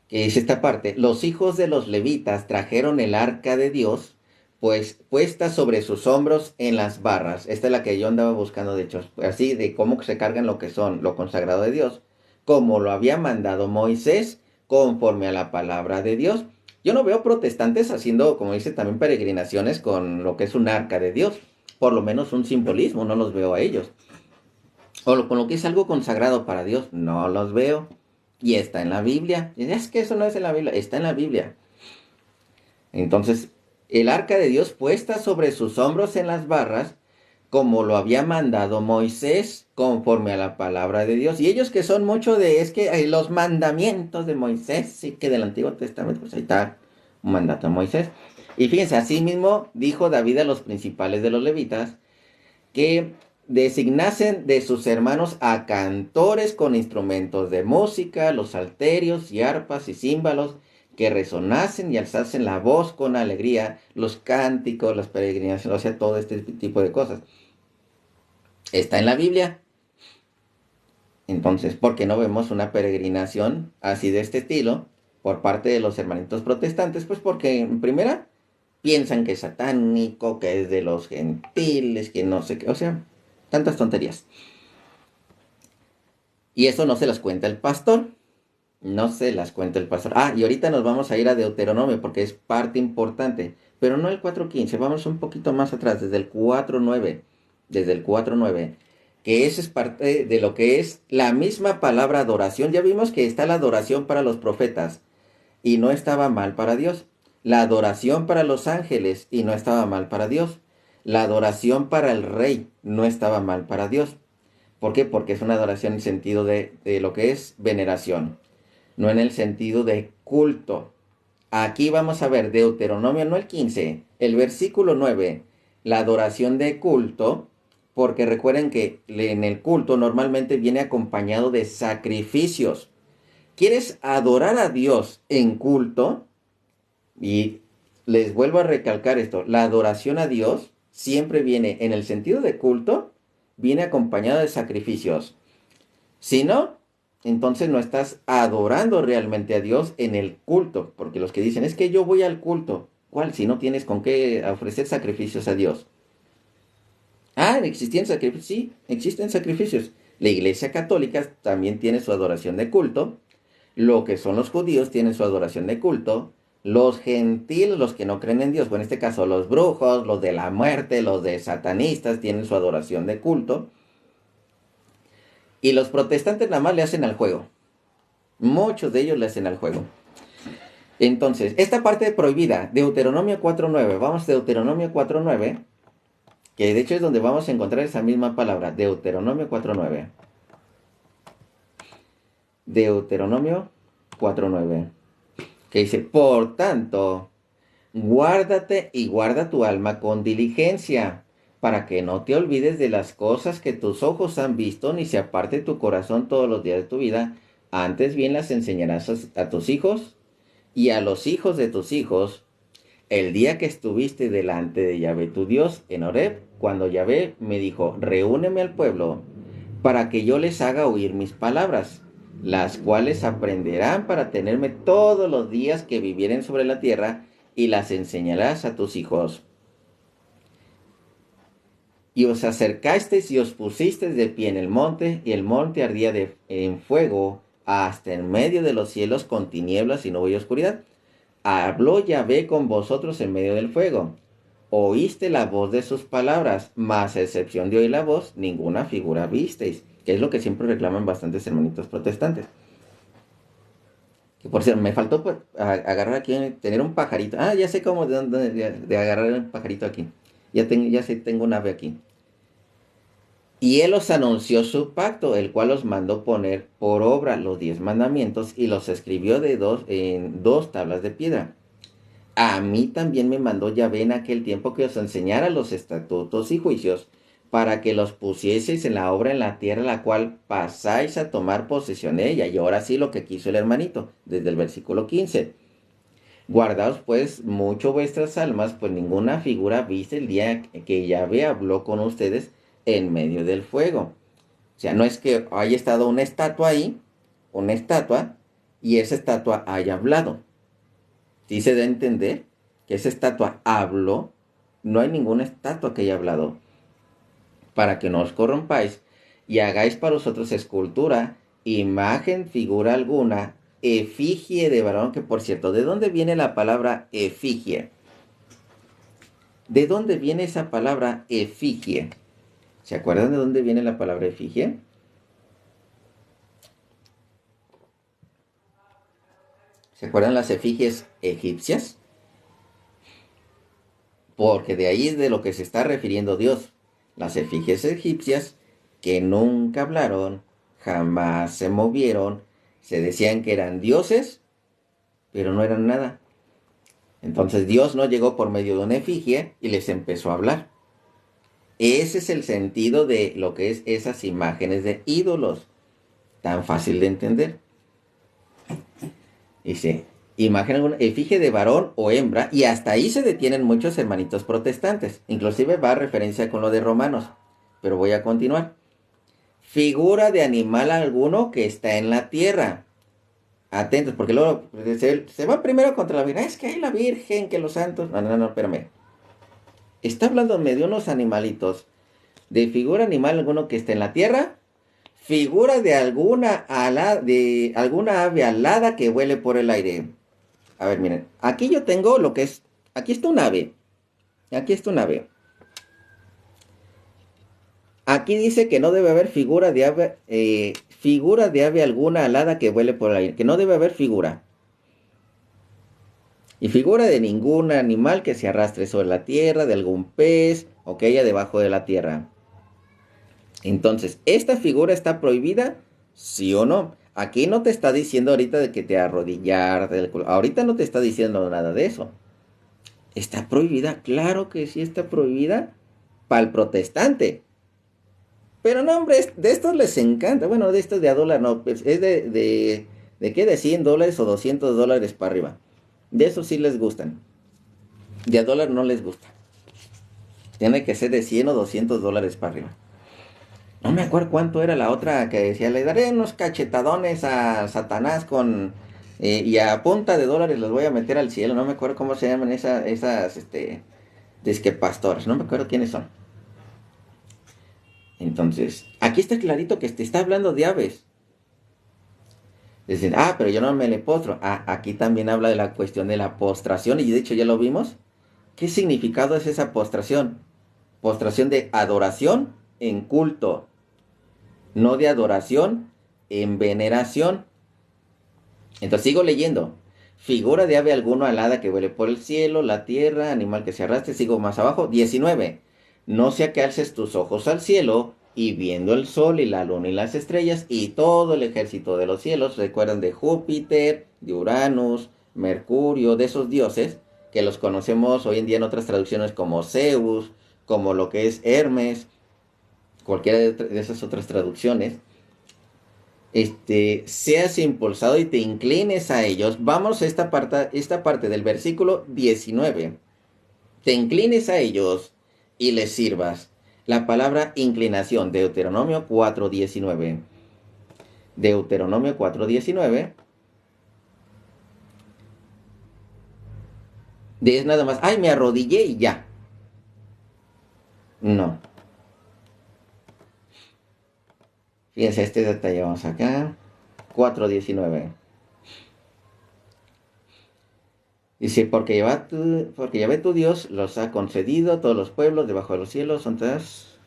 que es esta parte. Los hijos de los levitas trajeron el arca de Dios, pues puesta sobre sus hombros en las barras. Esta es la que yo andaba buscando, de hecho, así de cómo se cargan lo que son lo consagrado de Dios, como lo había mandado Moisés, conforme a la palabra de Dios. Yo no veo protestantes haciendo, como dice, también peregrinaciones con lo que es un arca de Dios. Por lo menos un simbolismo, no los veo a ellos. Con lo que es algo consagrado para Dios, no los veo. Y está en la Biblia. Y es que eso no es en la Biblia, está en la Biblia. Entonces, el arca de Dios puesta sobre sus hombros en las barras, como lo había mandado Moisés, conforme a la palabra de Dios. Y ellos que son mucho de, es que los mandamientos de Moisés, sí que del Antiguo Testamento, pues ahí está un mandato de Moisés. Y fíjense, así mismo dijo David a los principales de los levitas, que designasen de sus hermanos a cantores con instrumentos de música, los salterios y arpas y címbalos, que resonasen y alzasen la voz con alegría, los cánticos, las peregrinaciones, o sea, todo este tipo de cosas. Está en la Biblia. Entonces, ¿por qué no vemos una peregrinación así de este estilo por parte de los hermanitos protestantes? Pues porque, en primera, piensan que es satánico, que es de los gentiles, que no sé qué, o sea, tantas tonterías. Y eso no se las cuenta el pastor. No se las cuenta el pastor. Ah, y ahorita nos vamos a ir a Deuteronomio porque es parte importante. Pero no el 4:15, vamos un poquito más atrás, desde el 4:9. Desde el 4:9. Que eso es parte de lo que es la misma palabra adoración. Ya vimos que está la adoración para los profetas y no estaba mal para Dios. La adoración para los ángeles y no estaba mal para Dios. La adoración para el rey no estaba mal para Dios. ¿Por qué? Porque es una adoración en sentido de lo que es veneración, no en el sentido de culto. Aquí vamos a ver Deuteronomio, no el 15, el versículo 9, la adoración de culto, porque recuerden que en el culto normalmente viene acompañado de sacrificios. ¿Quieres adorar a Dios en culto? Y les vuelvo a recalcar esto, la adoración a Dios siempre viene en el sentido de culto, viene acompañado de sacrificios. Si no, entonces no estás adorando realmente a Dios en el culto, porque los que dicen, es que yo voy al culto, ¿cuál? Si no tienes con qué ofrecer sacrificios a Dios. Ah, ¿existían sacrificios? Sí, existen sacrificios. La Iglesia Católica también tiene su adoración de culto. Lo que son los judíos tienen su adoración de culto. Los gentiles, los que no creen en Dios, bueno, en este caso los brujos, los de la muerte, los de satanistas, tienen su adoración de culto. Y los protestantes nada más le hacen al juego. Muchos de ellos le hacen al juego. Entonces, esta parte prohibida, Deuteronomio 4.9, vamos a Deuteronomio 4.9, que de hecho es donde vamos a encontrar esa misma palabra, Deuteronomio 4.9. Deuteronomio 4.9, que dice, por tanto, guárdate y guarda tu alma con diligencia, para que no te olvides de las cosas que tus ojos han visto, ni se aparte tu corazón todos los días de tu vida, antes bien las enseñarás a tus hijos y a los hijos de tus hijos, el día que estuviste delante de Yahvé tu Dios en Horeb, cuando Yahvé me dijo, reúneme al pueblo, para que yo les haga oír mis palabras, las cuales aprenderán para tenerme todos los días que vivieren sobre la tierra, y las enseñarás a tus hijos. Y os acercasteis y os pusisteis de pie en el monte, y el monte ardía en fuego hasta en medio de los cielos con tinieblas y nube y oscuridad. Habló Yahvé con vosotros en medio del fuego. Oíste la voz de sus palabras, mas a excepción de oír la voz, ninguna figura visteis, que es lo que siempre reclaman bastantes hermanitos protestantes. Que por cierto, me faltó pues, agarrar aquí, tener un pajarito. Ah, ya sé cómo de agarrar un pajarito aquí. Ya sé, tengo un ave aquí. Y él os anunció su pacto, el cual os mandó poner por obra los 10 mandamientos y los escribió en dos tablas de piedra. A mí también me mandó Yahvé en aquel tiempo que os enseñara los estatutos y juicios, para que los pusieseis en la obra en la tierra, la cual pasáis a tomar posesión de ella. Y ahora sí lo que quiso el hermanito, desde el versículo 15. Guardaos pues mucho vuestras almas, pues ninguna figura viste el día que Yahvé habló con ustedes en medio del fuego. O sea, no es que haya estado una estatua ahí, una estatua, y esa estatua haya hablado. Sí se da a entender que esa estatua habló, no hay ninguna estatua que haya hablado. Para que no os corrompáis y hagáis para vosotros escultura, imagen, figura alguna, efigie de varón, que por cierto, ¿de dónde viene la palabra efigie? ¿De dónde viene esa palabra efigie? ¿Se acuerdan de dónde viene la palabra efigie? ¿Se acuerdan las efigies egipcias? Porque de ahí es de lo que se está refiriendo Dios. Las efigies egipcias que nunca hablaron, jamás se movieron, se decían que eran dioses, pero no eran nada. Entonces Dios no llegó por medio de una efigie y les empezó a hablar. Ese es el sentido de lo que es esas imágenes de ídolos. Tan fácil de entender. Dice, imagen alguna, efigie de varón o hembra, y hasta ahí se detienen muchos hermanitos protestantes. Inclusive va a referencia con lo de Romanos, pero voy a continuar. Figura de animal alguno que está en la tierra. Atentos, porque luego se va primero contra la Virgen. Es que hay la Virgen, que los santos. No, espérame. Está hablando de unos animalitos. De figura animal alguno que está en la tierra. Figura de alguna ave alada que vuele por el aire. A ver, miren. Aquí yo tengo lo que es. Aquí está un ave. Aquí está un ave. Aquí dice que no debe haber figura de ave alguna alada que vuele por el aire. Que no debe haber figura. Y figura de ningún animal que se arrastre sobre la tierra, de algún pez o que haya debajo de la tierra. Entonces, ¿esta figura está prohibida? ¿Sí o no? Aquí no te está diciendo ahorita de que te arrodillar. Ahorita no te está diciendo nada de eso. ¿Está prohibida? Claro que sí está prohibida para el protestante. Pero no, hombre, de estos les encanta. Bueno, de estos de Adola no, pues es de ¿De qué? De $100 o $200 para arriba. De eso sí les gustan. De a dólar no les gusta. Tiene que ser de 100 o $200 para arriba. No me acuerdo cuánto era la otra que decía, le daré unos cachetadones a Satanás y a punta de dólares los voy a meter al cielo. No me acuerdo cómo se llaman esas, disque pastores. No me acuerdo quiénes son. Entonces, aquí está clarito que te está hablando de aves. Dicen, pero yo no me le postro. Aquí también habla de la cuestión de la postración. Y de hecho ya lo vimos. ¿Qué significado es esa postración? Postración de adoración en culto. No de adoración en veneración. Entonces sigo leyendo. Figura de ave alguno alada que vuele por el cielo, la tierra, animal que se arrastre. Sigo más abajo. 19. No sea que alces tus ojos al cielo y viendo el sol y la luna y las estrellas y todo el ejército de los cielos. Recuerdan de Júpiter, de Uranus, Mercurio, de esos dioses que los conocemos hoy en día en otras traducciones como Zeus, como lo que es Hermes, cualquiera de esas otras traducciones. Seas impulsado y te inclines a ellos. Vamos a esta parte del versículo 19. Te inclines a ellos y les sirvas. La palabra inclinación, Deuteronomio 4:19. Deuteronomio 4:19. Es nada más, me arrodillé y ya. No. Fíjense este detalle, vamos acá. 4:19. Dice, porque Yahvé tu Dios los ha concedido todos los pueblos debajo de los cielos, son todas.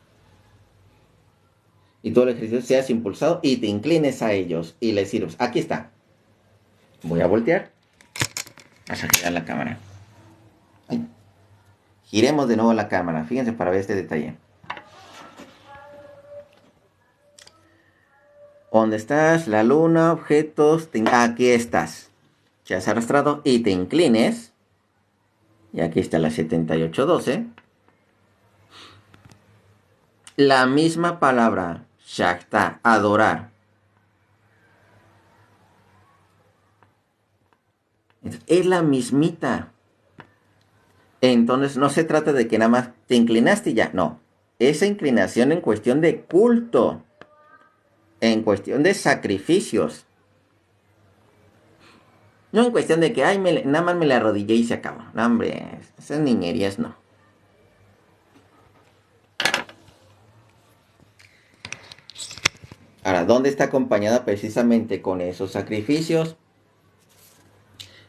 Y todo el ejército seas impulsado y te inclines a ellos y les sirves. Aquí está. Voy a voltear. Vamos a girar la cámara. Giremos de nuevo la cámara. Fíjense para ver este detalle. ¿Dónde estás? La luna, objetos. Aquí estás. Te has arrastrado y te inclines. Y aquí está la 78:12. La misma palabra, shakta, adorar. Es la mismita. Entonces no se trata de que nada más te inclinaste y ya. No. Esa inclinación en cuestión de culto. En cuestión de sacrificios. No en cuestión de que, nada más me la arrodillé y se acabó. No, hombre, esas niñerías no. Ahora, ¿dónde está acompañada precisamente con esos sacrificios?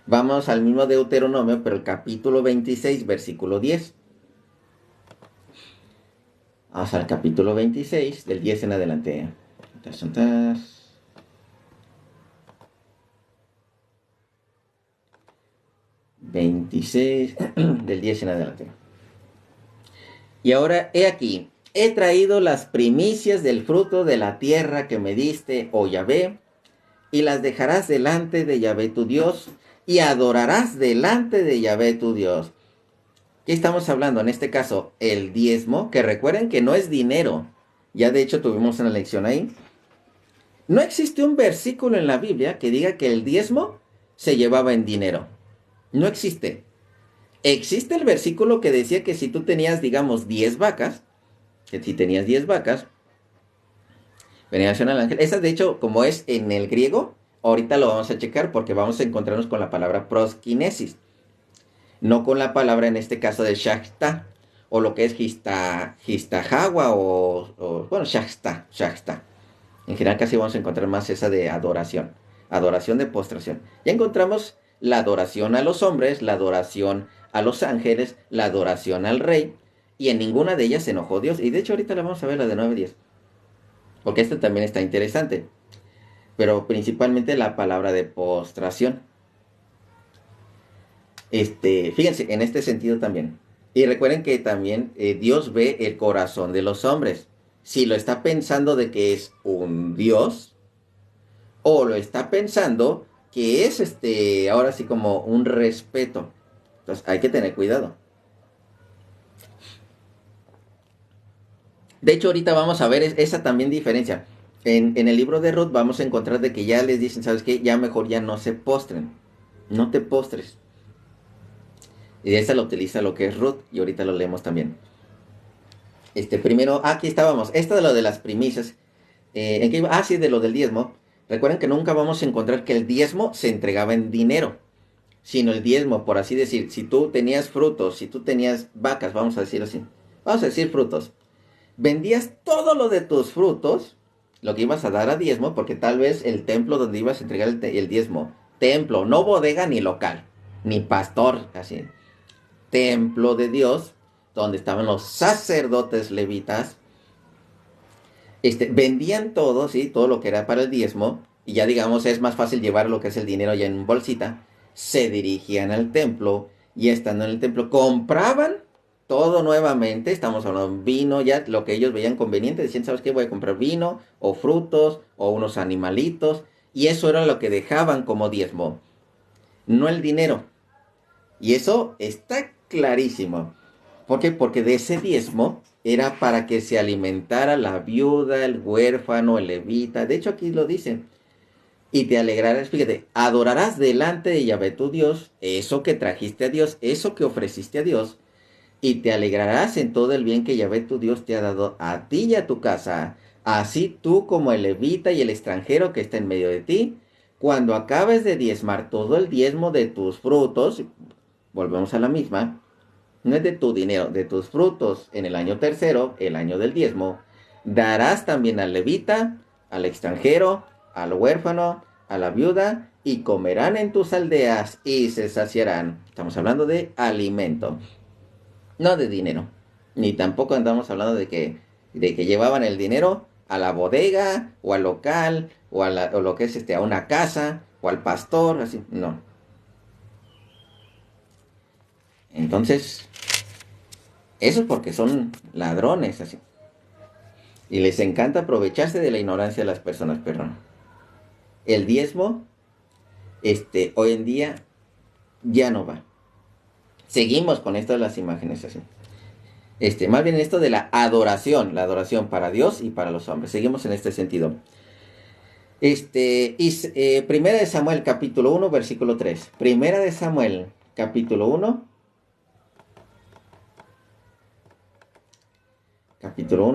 Vamos al mismo Deuteronomio, pero el capítulo 26, versículo 10. Vamos al capítulo 26, del 10 en adelante. 26, del 10 en adelante. Y ahora, he aquí, he traído las primicias del fruto de la tierra que me diste, oh Yahvé, y las dejarás delante de Yahvé tu Dios, y adorarás delante de Yahvé tu Dios. ¿Qué estamos hablando? En este caso, el diezmo, que recuerden que no es dinero. Ya de hecho tuvimos una lección ahí. No existe un versículo en la Biblia que diga que el diezmo se llevaba en dinero. No existe. Existe el versículo que decía que si tú tenías, digamos, 10 vacas, que si tenías 10 vacas, veneración al ángel. Esa, de hecho, como es en el griego, ahorita lo vamos a checar porque vamos a encontrarnos con la palabra proskinesis. No con la palabra, en este caso, de shakta, o lo que es histahawa, bueno, shakta. En general casi vamos a encontrar más esa de adoración de postración. Ya encontramos la adoración a los hombres, la adoración a los ángeles, la adoración al rey, y en ninguna de ellas se enojó Dios. Y de hecho ahorita la vamos a ver, la de 9:10, porque esta también está interesante, pero principalmente la palabra de postración. Fíjense, en este sentido también. Y recuerden que también Dios ve el corazón de los hombres. Si lo está pensando de que es un Dios, o lo está pensando que es ahora sí como un respeto. Entonces hay que tener cuidado. De hecho ahorita vamos a ver esa también diferencia. en el libro de Ruth vamos a encontrar de que ya les dicen, ¿sabes qué? Ya mejor ya no se postren, no te postres. Y esta lo utiliza lo que es Ruth, y ahorita lo leemos también. Primero, aquí estábamos, esta de lo de las primicias. ¿En qué iba? Ah, sí, de lo del diezmo. Recuerden que nunca vamos a encontrar que el diezmo se entregaba en dinero, sino el diezmo, por así decir, si tú tenías frutos, si tú tenías vacas, vamos a decir así, vamos a decir frutos, vendías todo lo de tus frutos, lo que ibas a dar a diezmo, porque tal vez el templo donde ibas a entregar el diezmo, templo, no bodega ni local, ni pastor, así, templo de Dios, donde estaban los sacerdotes levitas, vendían todo, ¿sí? Todo lo que era para el diezmo, y ya digamos es más fácil llevar lo que es el dinero ya en bolsita, se dirigían al templo, y estando en el templo compraban todo nuevamente, estamos hablando de vino, ya lo que ellos veían conveniente, decían, ¿sabes qué? Voy a comprar vino, o frutos, o unos animalitos, y eso era lo que dejaban como diezmo, no el dinero. Y eso está clarísimo. ¿Por qué? Porque de ese diezmo era para que se alimentara la viuda, el huérfano, el levita. De hecho, aquí lo dice. Y te alegrarás, fíjate, adorarás delante de Yahvé tu Dios, eso que trajiste a Dios, eso que ofreciste a Dios, y te alegrarás en todo el bien que Yahvé tu Dios te ha dado a ti y a tu casa, así tú como el levita y el extranjero que está en medio de ti, cuando acabes de diezmar todo el diezmo de tus frutos, volvemos a la misma, no es de tu dinero, de tus frutos en el año tercero, el año del diezmo, darás también al levita, al extranjero, al huérfano, a la viuda, y comerán en tus aldeas y se saciarán. Estamos hablando de alimento, no de dinero. Ni tampoco andamos hablando de que llevaban el dinero a la bodega, o al local, o lo que es a una casa, o al pastor, así, no. Entonces, eso es porque son ladrones, así. Y les encanta aprovecharse de la ignorancia de las personas, pero el diezmo, hoy en día ya no va. Seguimos con esto de las imágenes así. Más bien esto de la adoración para Dios y para los hombres. Seguimos en este sentido. Primera de Samuel, capítulo 1, versículo 3. Primera de Samuel, capítulo 1,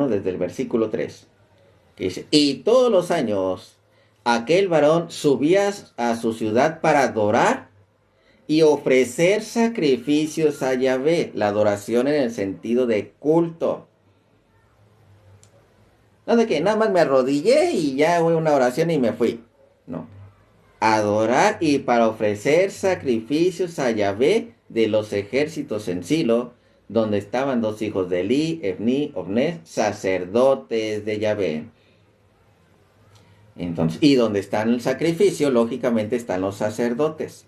desde el versículo 3. Que dice, y todos los años aquel varón subía a su ciudad para adorar y ofrecer sacrificios a Yahvé. La adoración en el sentido de culto. No de que nada más me arrodillé y ya hago una oración y me fui. No. Adorar y para ofrecer sacrificios a Yahvé de los ejércitos en Silo, donde estaban dos hijos de Eli, Efni, Ofnes, sacerdotes de Yahvé. Entonces, y donde está el sacrificio, lógicamente están los sacerdotes.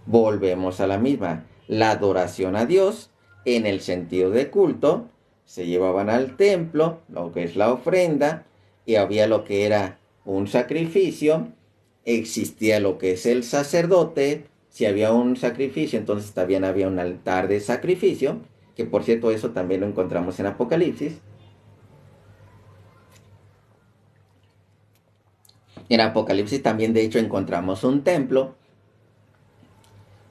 Volvemos a la misma. La adoración a Dios, en el sentido de culto, se llevaban al templo, lo que es la ofrenda, y había lo que era un sacrificio, existía lo que es el sacerdote, si había un sacrificio, entonces también había un altar de sacrificio, que por cierto eso también lo encontramos en Apocalipsis. En Apocalipsis también de hecho encontramos un templo.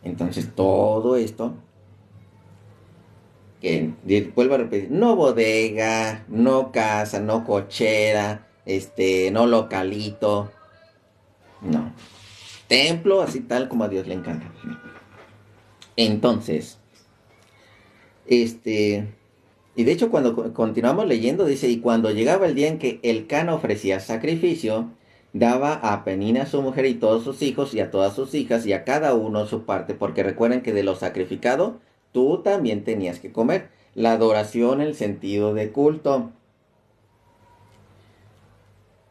Entonces todo esto, que vuelvo a repetir, no bodega, no casa, no cochera, no localito, no. Templo así tal como a Dios le encanta. Entonces, y de hecho cuando continuamos leyendo dice, y cuando llegaba el día en que Elcana ofrecía sacrificio, daba a Penina su mujer y todos sus hijos y a todas sus hijas y a cada uno su parte, porque recuerden que de lo sacrificado tú también tenías que comer. La adoración, el sentido de culto.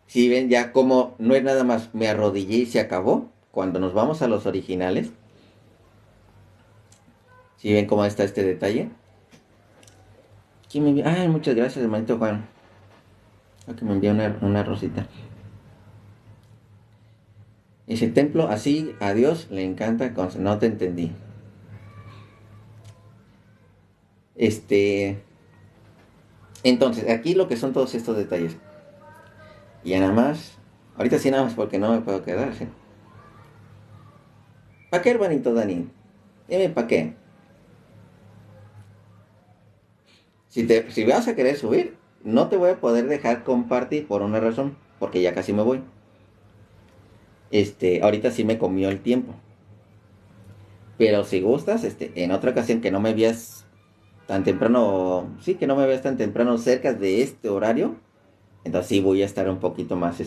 Si ven ya como no es nada más me arrodillé y se acabó, cuando nos vamos a los originales, si ven cómo está este detalle. ¿Quién me envió? Ay, muchas gracias, hermanito Juan. Que me envió una rosita. Ese templo así a Dios le encanta. No te entendí. Entonces, aquí lo que son todos estos detalles. Y ya nada más, ahorita sí nada más porque no me puedo quedar, ¿sí? ¿Para qué, hermanito Dani? Dime, ¿para qué? Si vas a querer subir, no te voy a poder dejar compartir por una razón, porque ya casi me voy. Ahorita sí me comió el tiempo. Pero si gustas, en otra ocasión que no me veas tan temprano, sí, que no me veas tan temprano cerca de este horario, entonces sí voy a estar un poquito más,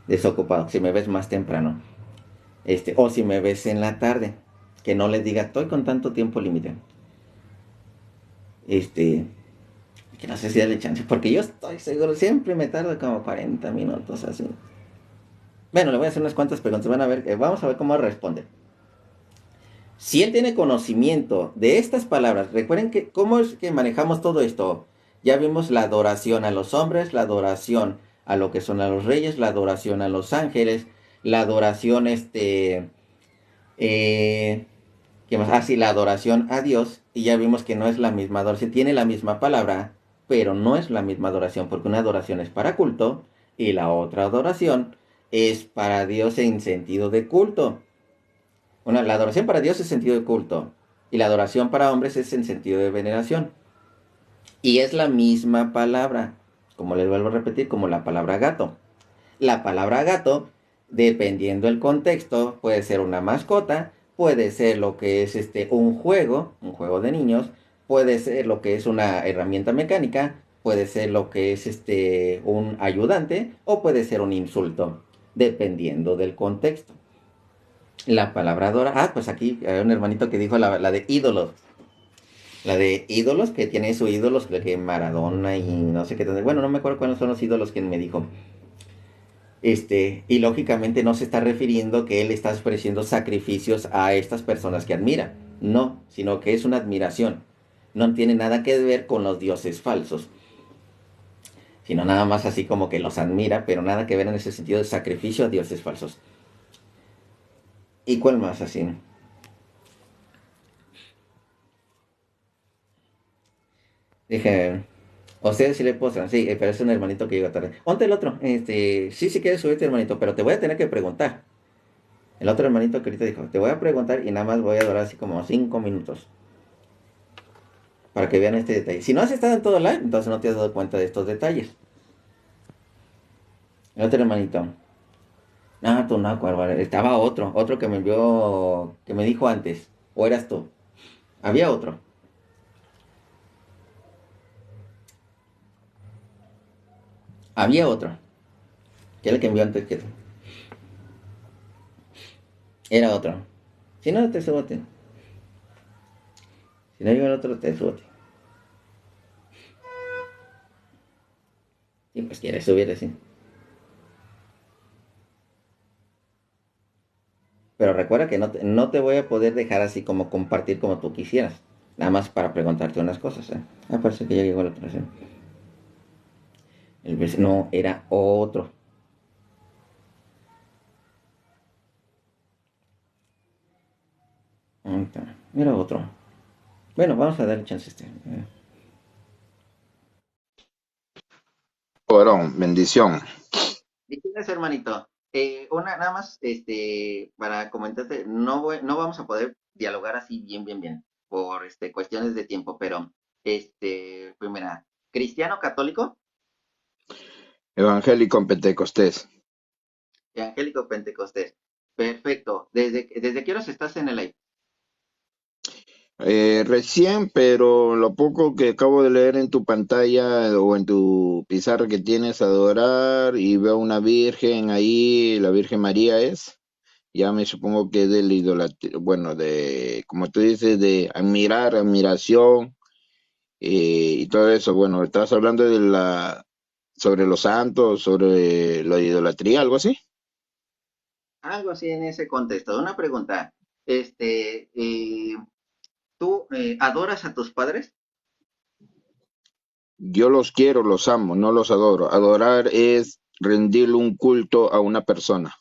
desocupado. Si me ves más temprano, o si me ves en la tarde, que no les diga, estoy con tanto tiempo límite. Este, que no sé si dale chance, porque yo estoy seguro, siempre me tardo como 40 minutos así. Bueno, le voy a hacer unas cuantas preguntas, van a ver, vamos a ver cómo responde. Si él tiene conocimiento de estas palabras, recuerden que cómo es que manejamos todo esto. Ya vimos la adoración a los hombres, la adoración a lo que son a los reyes, la adoración a los ángeles, la adoración, ¿qué más? Ah, sí, la adoración a Dios. Y ya vimos que no es la misma adoración, tiene la misma palabra, pero no es la misma adoración, porque una adoración es para culto y la otra adoración es para Dios en sentido de culto. La adoración para Dios es sentido de culto y la adoración para hombres es en sentido de veneración. Y es la misma palabra, como les vuelvo a repetir, como la palabra gato. La palabra gato, dependiendo del contexto, puede ser una mascota, puede ser lo que es un juego de niños, puede ser lo que es una herramienta mecánica, puede ser lo que es un ayudante o puede ser un insulto, dependiendo del contexto. La palabra adora. Ah, pues aquí hay un hermanito que dijo la de ídolos. La de ídolos, que tiene su ídolos, que Maradona y no sé qué. Bueno, no me acuerdo cuáles son los ídolos que me dijo. Y lógicamente no se está refiriendo que él está ofreciendo sacrificios a estas personas que admira. No, sino que es una admiración. No tiene nada que ver con los dioses falsos. Sino nada más así como que los admira, pero nada que ver en ese sentido de sacrificio a dioses falsos. ¿Y cuál más así? Dije, ustedes sí le postran, sí, pero es un hermanito que llega tarde. Ponte el otro, sí, sí quieres subirte, hermanito, pero te voy a tener que preguntar. El otro hermanito que ahorita dijo, te voy a preguntar y nada más voy a durar así como 5 minutos para que vean este detalle. Si no has estado en todo el live, entonces no te has dado cuenta de estos detalles. El otro hermanito, no, tú no, cuál, vale. Estaba otro que me envió, que me dijo antes, o eras tú. Había otro, había otro, que era el que envió antes que tú. Era otro. Si no, te súbete. Si no llega el otro, te súbete. Si pues quieres subir así. Pero recuerda que no te voy a poder dejar así como compartir como tú quisieras. Nada más para preguntarte unas cosas, ¿eh? Ah, parece que ya llegó la otra, ¿sí? El vecino no, era otro. Ahí está. Era otro. Bueno, vamos a darle chance a este. Varón, bendición. ¿Y quién es, hermanito? Nada más, para comentarte, no vamos a poder dialogar así bien, bien, bien, por cuestiones de tiempo, pero, primera, ¿cristiano católico? Evangélico en Pentecostés. Evangélico pentecostés. Perfecto. ¿Desde qué horas estás en el live? Recién, pero lo poco que acabo de leer en tu pantalla o en tu pizarra que tienes, adorar y veo una virgen ahí, la Virgen María es, ya me supongo que es de la idolatría, bueno, de, como tú dices, de admirar, admiración y todo eso. Bueno, estás hablando de sobre los santos, sobre la idolatría, algo así. Algo así en ese contexto. Una pregunta. Este, eh, ¿Tú adoras a tus padres? Yo los quiero, los amo, no los adoro. Adorar es rendirle un culto a una persona.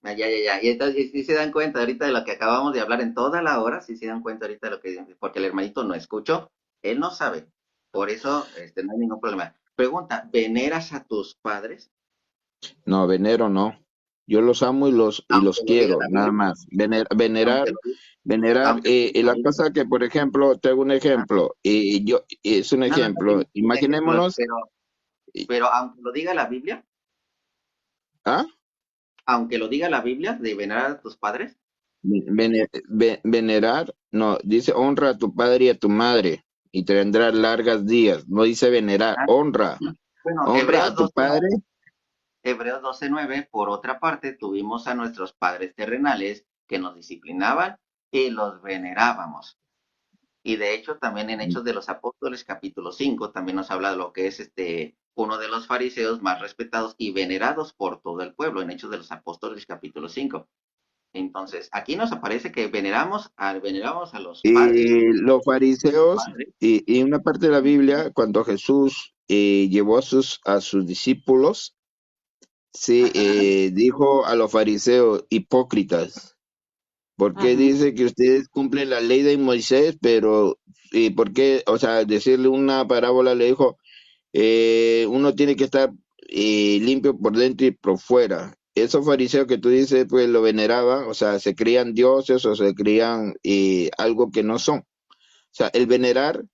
Ah, ya, ya, ya. Y entonces, sí se dan cuenta ahorita de lo que acabamos de hablar en toda la hora, sí se dan cuenta ahorita de lo que, porque el hermanito no escuchó, él no sabe. Por eso, no hay ningún problema. Pregunta, ¿veneras a tus padres? No, venero no. Yo los amo y los Aunque lo diga quiero, la nada Biblia, más. aunque Venerar, lo, di- venerar, aunque lo diga la la Biblia. cosa que, por ejemplo, te hago un Ajá. ejemplo, y yo, es un No, no, no, ejemplo, sin ejemplos, imaginémonos, y- pero aunque lo diga la Biblia, ¿ah? aunque lo diga la Biblia de venerar a tus padres, Venerar, no, dice honra a tu padre y a tu madre, y tendrás largas días, no dice venerar, ¿ah? Bueno, honra a tu padre. Hebreos 12:9, por otra parte, tuvimos a nuestros padres terrenales que nos disciplinaban y los venerábamos. Y de hecho, también en Hechos de los Apóstoles, capítulo 5 también nos habla de lo que es uno de los fariseos más respetados y venerados por todo el pueblo, en Hechos de los Apóstoles, capítulo 5. Entonces, aquí nos aparece que veneramos a los padres, Y los fariseos, padres. y una parte de la Biblia, cuando Jesús llevó a sus discípulos, sí, Ajá, dijo a los fariseos, hipócritas, ¿por qué ajá. dice que ustedes cumplen la ley de Moisés, pero, por qué, o sea, decirle una parábola, le dijo, uno tiene que estar limpio por dentro y por fuera? Esos fariseos que tú dices, pues lo veneraban, o sea, se creían dioses o se creían algo que no son. O sea, el venerar,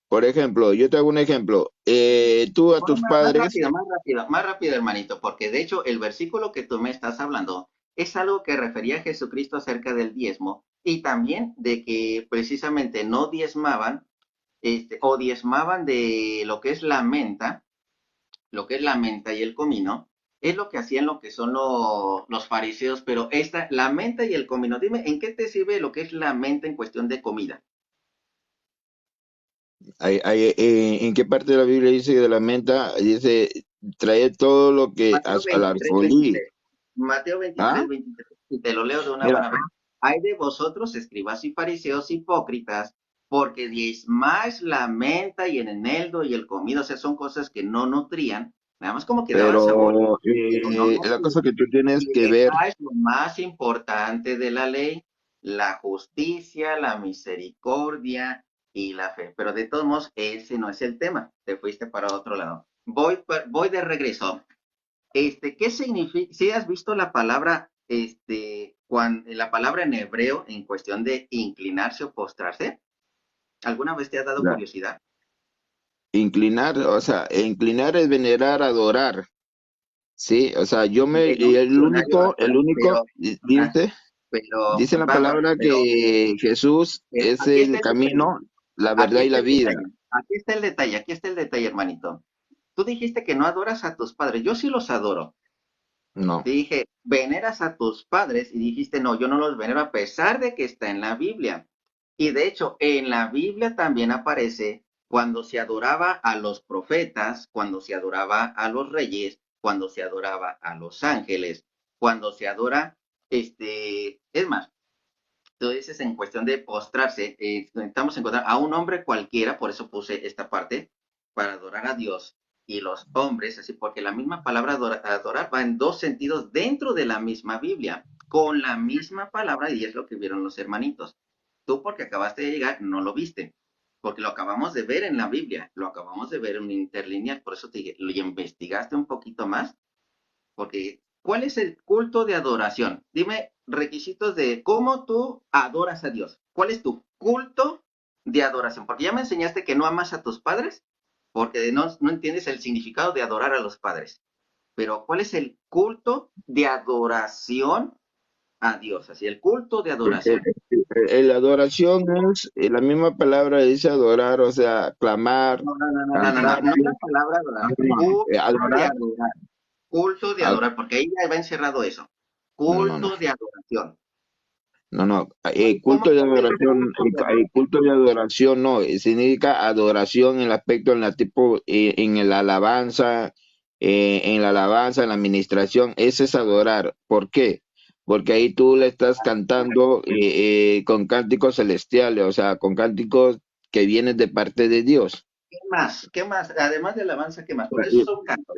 por ejemplo, yo te hago un ejemplo, tú a Bueno, tus padres, más rápido, hermanito, porque de hecho el versículo que tú me estás hablando es algo que refería a Jesucristo acerca del diezmo y también de que precisamente no diezmaban, o diezmaban de lo que es la menta y el comino, es lo que hacían lo que son los fariseos, pero la menta y el comino, dime, ¿en qué te sirve lo que es la menta en cuestión de comida? ¿en qué parte de la Biblia dice que de la menta? Dice, trae todo lo que Mateo al 23, alfolí. 23. Mateo ¿Ah? 23, 23. Y te lo leo de una Mira, buena vez. Hay de vosotros, escribas y fariseos hipócritas, porque diezmáis la menta y el eneldo y el comido, o sea, son cosas que no nutrían, nada más como que daban sabor, pero pero no la cosa nutrían. que tú tienes Y que ver, dejáis lo más importante de la ley, la justicia, la misericordia y la fe. Pero de todos modos, ese no es el tema. Te fuiste para otro lado. Voy de regreso. ¿Qué significa? Si has visto la palabra, la palabra en hebreo en cuestión de inclinarse o postrarse, ¿alguna vez te ha dado la- curiosidad? inclinar, o sea, inclinar es venerar, adorar, ¿sí? O sea, En un diccionario, el único, ah, dice la va, va, palabra que Jesús pero es aquí está el el detalle. camino, la Aquí verdad y está la el vida. detalle. Aquí está el detalle, hermanito. Tú dijiste que no adoras a tus padres. Yo sí los adoro. No. Te dije, veneras a tus padres y dijiste, no, yo no los venero a pesar de que está en la Biblia. Y de hecho, en la Biblia también aparece cuando se adoraba a los profetas, cuando se adoraba a los reyes, cuando se adoraba a los ángeles, cuando se adora, es más, tú dices en cuestión de postrarse, estamos encontrando a un hombre cualquiera, por eso puse esta parte, para adorar a Dios y los hombres, así porque la misma palabra adorar va en dos sentidos dentro de la misma Biblia, con la misma palabra, y es lo que vieron los hermanitos. Tú porque acabaste de llegar, no lo viste, porque lo acabamos de ver en la Biblia, lo acabamos de ver en un interlineal, por eso te dije, lo investigaste un poquito más porque, ¿cuál es el culto de adoración? Dime requisitos de cómo tú adoras a Dios. ¿Cuál es tu culto de adoración? Porque ya me enseñaste que no amas a tus padres, porque no entiendes el significado de adorar a los padres. Pero, ¿cuál es el culto de adoración a Dios? Así, el culto de adoración. La adoración es, la misma palabra dice adorar, o sea, clamar, No, no, no, no, no, no, no, cantar, no la palabra adorar. Culto de adorar, adorar. Culto de ad- adorar, porque ahí ya va encerrado eso. no, no, no. Culto de adoración. No, no, ¿Cómo culto de es el adoración, culto de culto adoración? de adoración no, significa adoración en el aspecto, en la tipo, en la alabanza, en la administración, ese es adorar. ¿Por qué? Porque ahí tú le estás cantando con cánticos celestiales, o sea, con cánticos que vienen de parte de Dios. ¿Qué más? ¿Qué más? Además de alabanza, ¿qué más? O sea, Porque esos son cantos.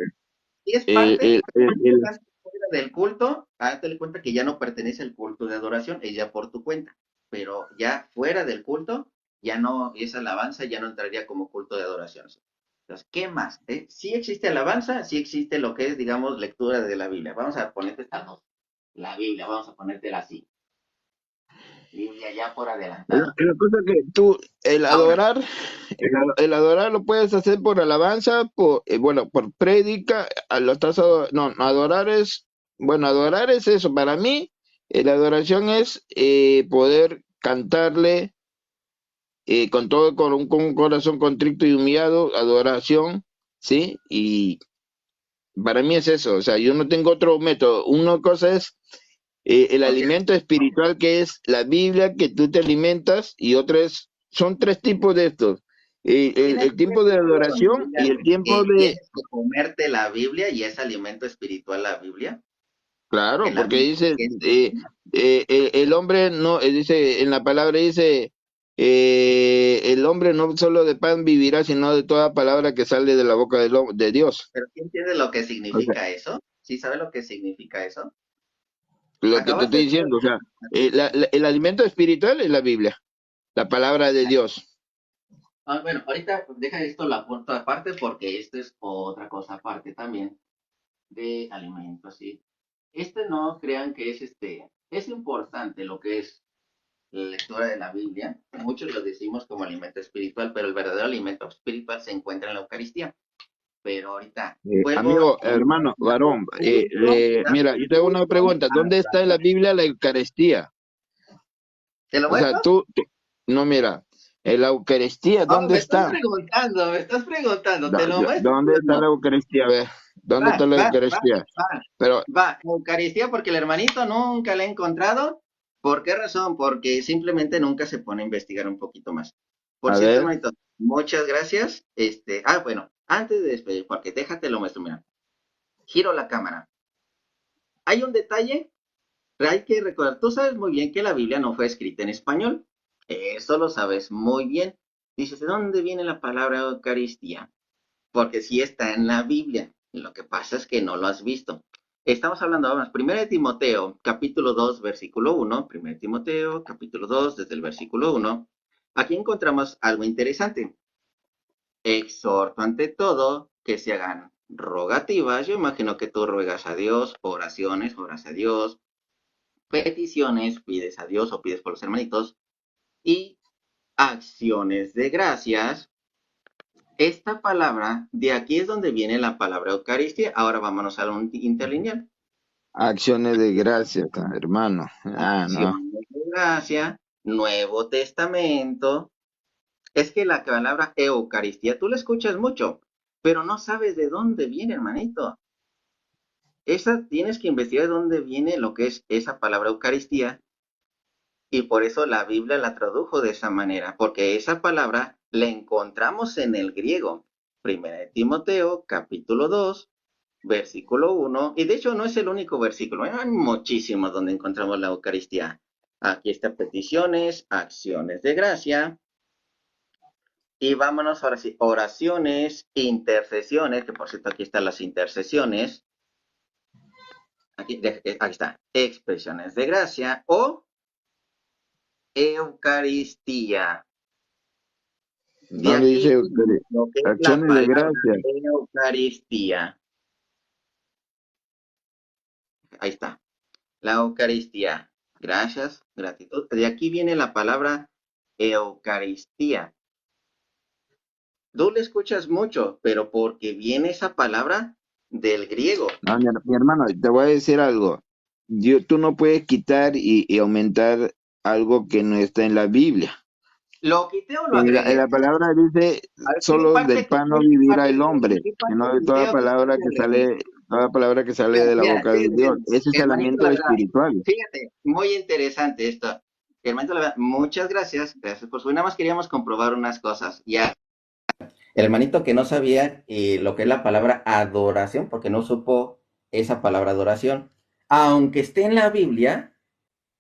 Y es el- parte, el- el- cuando tú el- cantas fuera del culto, hazte cuenta que ya no pertenece al culto de adoración, es ya por tu cuenta. Pero ya fuera del culto, ya no, esa alabanza ya no entraría como culto de adoración. Entonces, ¿qué más? Sí existe alabanza, sí existe lo que es, digamos, lectura de la Biblia. Vamos a ponerte estas dos. La Biblia, vamos a ponértela así. Biblia ya por adelantado. La cosa que tú, Ahora, el adorar lo puedes hacer por alabanza, bueno, por prédica, no, adorar es, bueno, adorar es eso, para mí, la adoración es poder cantarle con un corazón contrito y humillado, adoración, ¿sí? Y para mí es eso, o sea, yo no tengo otro método. Una cosa es el ok. alimento espiritual que es la Biblia que tú te alimentas y otra es, son tres tipos de estos. Tienes El tres tiempo de tipos donde adoración digas y el tiempo que de, tienes que comerte la Biblia y es alimento espiritual la Biblia. Porque claro, la porque Biblia dice, es el hombre no, dice, en la palabra dice, el hombre no solo de pan vivirá, sino de toda palabra que sale de la boca de Dios. pero ¿quién entiende lo que O sea, significa eso? ¿Sí sabe lo que significa eso? lo que te Acabas de estoy decir, diciendo, o sea, el alimento espiritual es la Biblia, la palabra de Dios. bueno, ahorita deja esto la punto aparte porque esto es otra cosa aparte también de alimentos, ¿sí? No crean que es importante lo que es la lectura de la Biblia. Muchos lo decimos como alimento espiritual, pero el verdadero alimento espiritual se encuentra en la Eucaristía. Pero ahorita vuelvo Amigo, a poner hermano, varón, dame mira, un yo te hago una punto pregunta. a ¿Dónde está en la aplazar. Biblia la Eucaristía? ¿Te lo O sea, muestro? no, mira, en la Eucaristía, Oh, ¿dónde está? me estás preguntando, ¿te lo muestro ¿Dónde o está la no? Eucaristía? A ver, ¿dónde Va, está la va, va, Eucaristía? va, Pero, va. Eucaristía porque el hermanito nunca la he encontrado. ¿Por qué razón? Porque simplemente nunca se pone a investigar un poquito más. Por a cierto, ver, hermanito, muchas gracias. Bueno, antes de despedir, porque déjate lo muestro, mira. Giro la cámara. Hay un detalle, hay que recordar, tú sabes muy bien que la Biblia no fue escrita en español. Eso lo sabes muy bien. Dices, ¿de dónde viene la palabra Eucaristía? Porque sí está en la Biblia. Lo que pasa es que no lo has visto. Estamos hablando ahora, 1 Timoteo, capítulo 2, versículo 1. 1 Timoteo, capítulo 2, desde el versículo 1. Aquí encontramos algo interesante. Exhorto ante todo que se hagan rogativas. Yo imagino que tú ruegas a Dios, oraciones, oras a Dios, peticiones, pides a Dios o pides por los hermanitos, y acciones de gracias. Esta palabra, de aquí es donde viene la palabra Eucaristía. Ahora vámonos a un interlineal. acciones de gracias, hermano. Ah, no. Acciones de gracia, Nuevo Testamento. Es que la palabra Eucaristía, tú la escuchas mucho, pero no sabes de dónde viene, hermanito. Esa tienes que investigar de dónde viene lo que es esa palabra Eucaristía. Y por eso la Biblia la tradujo de esa manera, porque esa palabra la encontramos en el griego. Primera de Timoteo, capítulo 2, versículo 1, y de hecho no es el único versículo, hay muchísimos donde encontramos la Eucaristía. Aquí está peticiones, acciones de gracia, y vámonos ahora sí, oraciones, intercesiones, que por cierto aquí están las intercesiones, aquí está, expresiones de gracia o Eucaristía. De ¿Dónde aquí dice viene lo que es la acciones de palabra gracias? Eucaristía. Ahí está. La Eucaristía. Gracias, gratitud. De aquí viene la palabra Eucaristía. Tú le escuchas mucho, pero porque viene esa palabra del griego. No, mi hermano, te voy a decir algo. Tú no puedes quitar y aumentar algo que no está en la Biblia. ¿Lo quité o lo En la agregué? palabra dice, A ver, ¿qué solo del parte pan no quité? ¿Qué vivirá parte el agregué? hombre, ¿Qué parte sino de quité o qué parte agregué? toda palabra que sale Mira, de la mira, boca de Dios. Ese es el hermanito, alimento la verdad, espiritual. fíjate, muy interesante esto. Hermanito, la verdad, muchas gracias, gracias por su. Nada más queríamos comprobar unas cosas. Ya. El hermanito que no sabía lo que es la palabra adoración, porque no supo esa palabra adoración, aunque esté en la Biblia,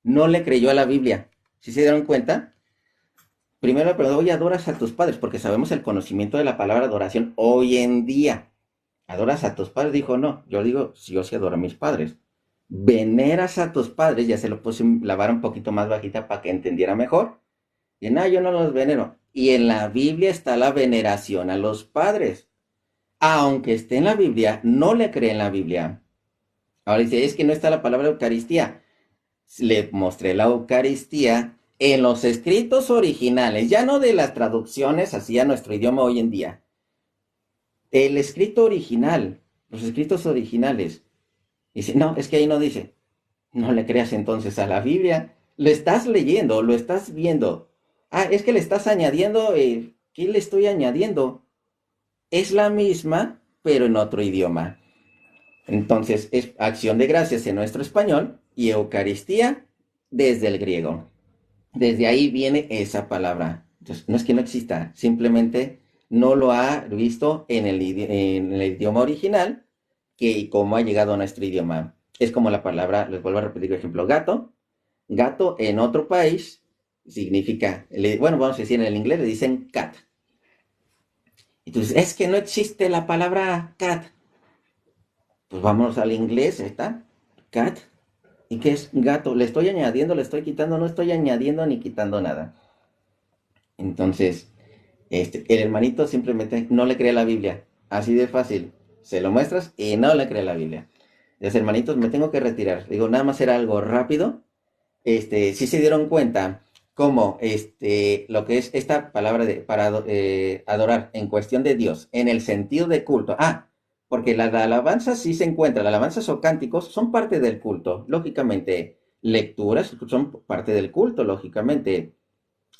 no le creyó a la Biblia. ¿Sí se dieron cuenta? Primero le preguntó, oye, adoras a tus padres, porque sabemos el conocimiento de la palabra adoración hoy en día. ¿Adoras a tus padres? Dijo, no. Yo digo, sí, yo sí adoro a mis padres. ¿Veneras a tus padres? Ya se lo puse la vara un poquito más bajita para que entendiera mejor. Y no, yo no los venero. Y en la Biblia está la veneración a los padres. aunque esté en la Biblia, no le cree en la Biblia. Ahora dice, es que no está la palabra Eucaristía. Le mostré la Eucaristía en los escritos originales, ya no de las traducciones así a nuestro idioma hoy en día. El escrito original, los escritos originales. Dice, no, es que ahí no dice. No le creas entonces a la Biblia. Lo estás leyendo, lo estás viendo. Ah, es que le estás añadiendo. ¿Qué le estoy añadiendo? Es la misma, pero en otro idioma. Entonces, es acción de gracias en nuestro español y Eucaristía desde el griego. Desde ahí viene esa palabra. Entonces, no es que no exista, simplemente no lo ha visto en el idioma original, que como ha llegado a nuestro idioma. Es como la palabra, les vuelvo a repetir el ejemplo, gato. Gato en otro país significa, bueno, vamos a decir en el inglés le dicen cat. Entonces, es que no existe la palabra cat. Pues vámonos al inglés, está, cat. ¿Y qué es gato? ¿Le estoy añadiendo, le estoy quitando? No estoy añadiendo ni quitando nada. Entonces, el hermanito simplemente no le cree a la Biblia. Así de fácil. Se lo muestras y no le cree a la Biblia. Los hermanitos, me tengo que retirar. Digo, nada más era algo rápido. Sí se dieron cuenta cómo lo que es esta palabra para adorar en cuestión de Dios, en el sentido de culto. Porque la alabanza sí se encuentra, las alabanzas o cánticos son parte del culto, lógicamente. Lecturas son parte del culto, lógicamente.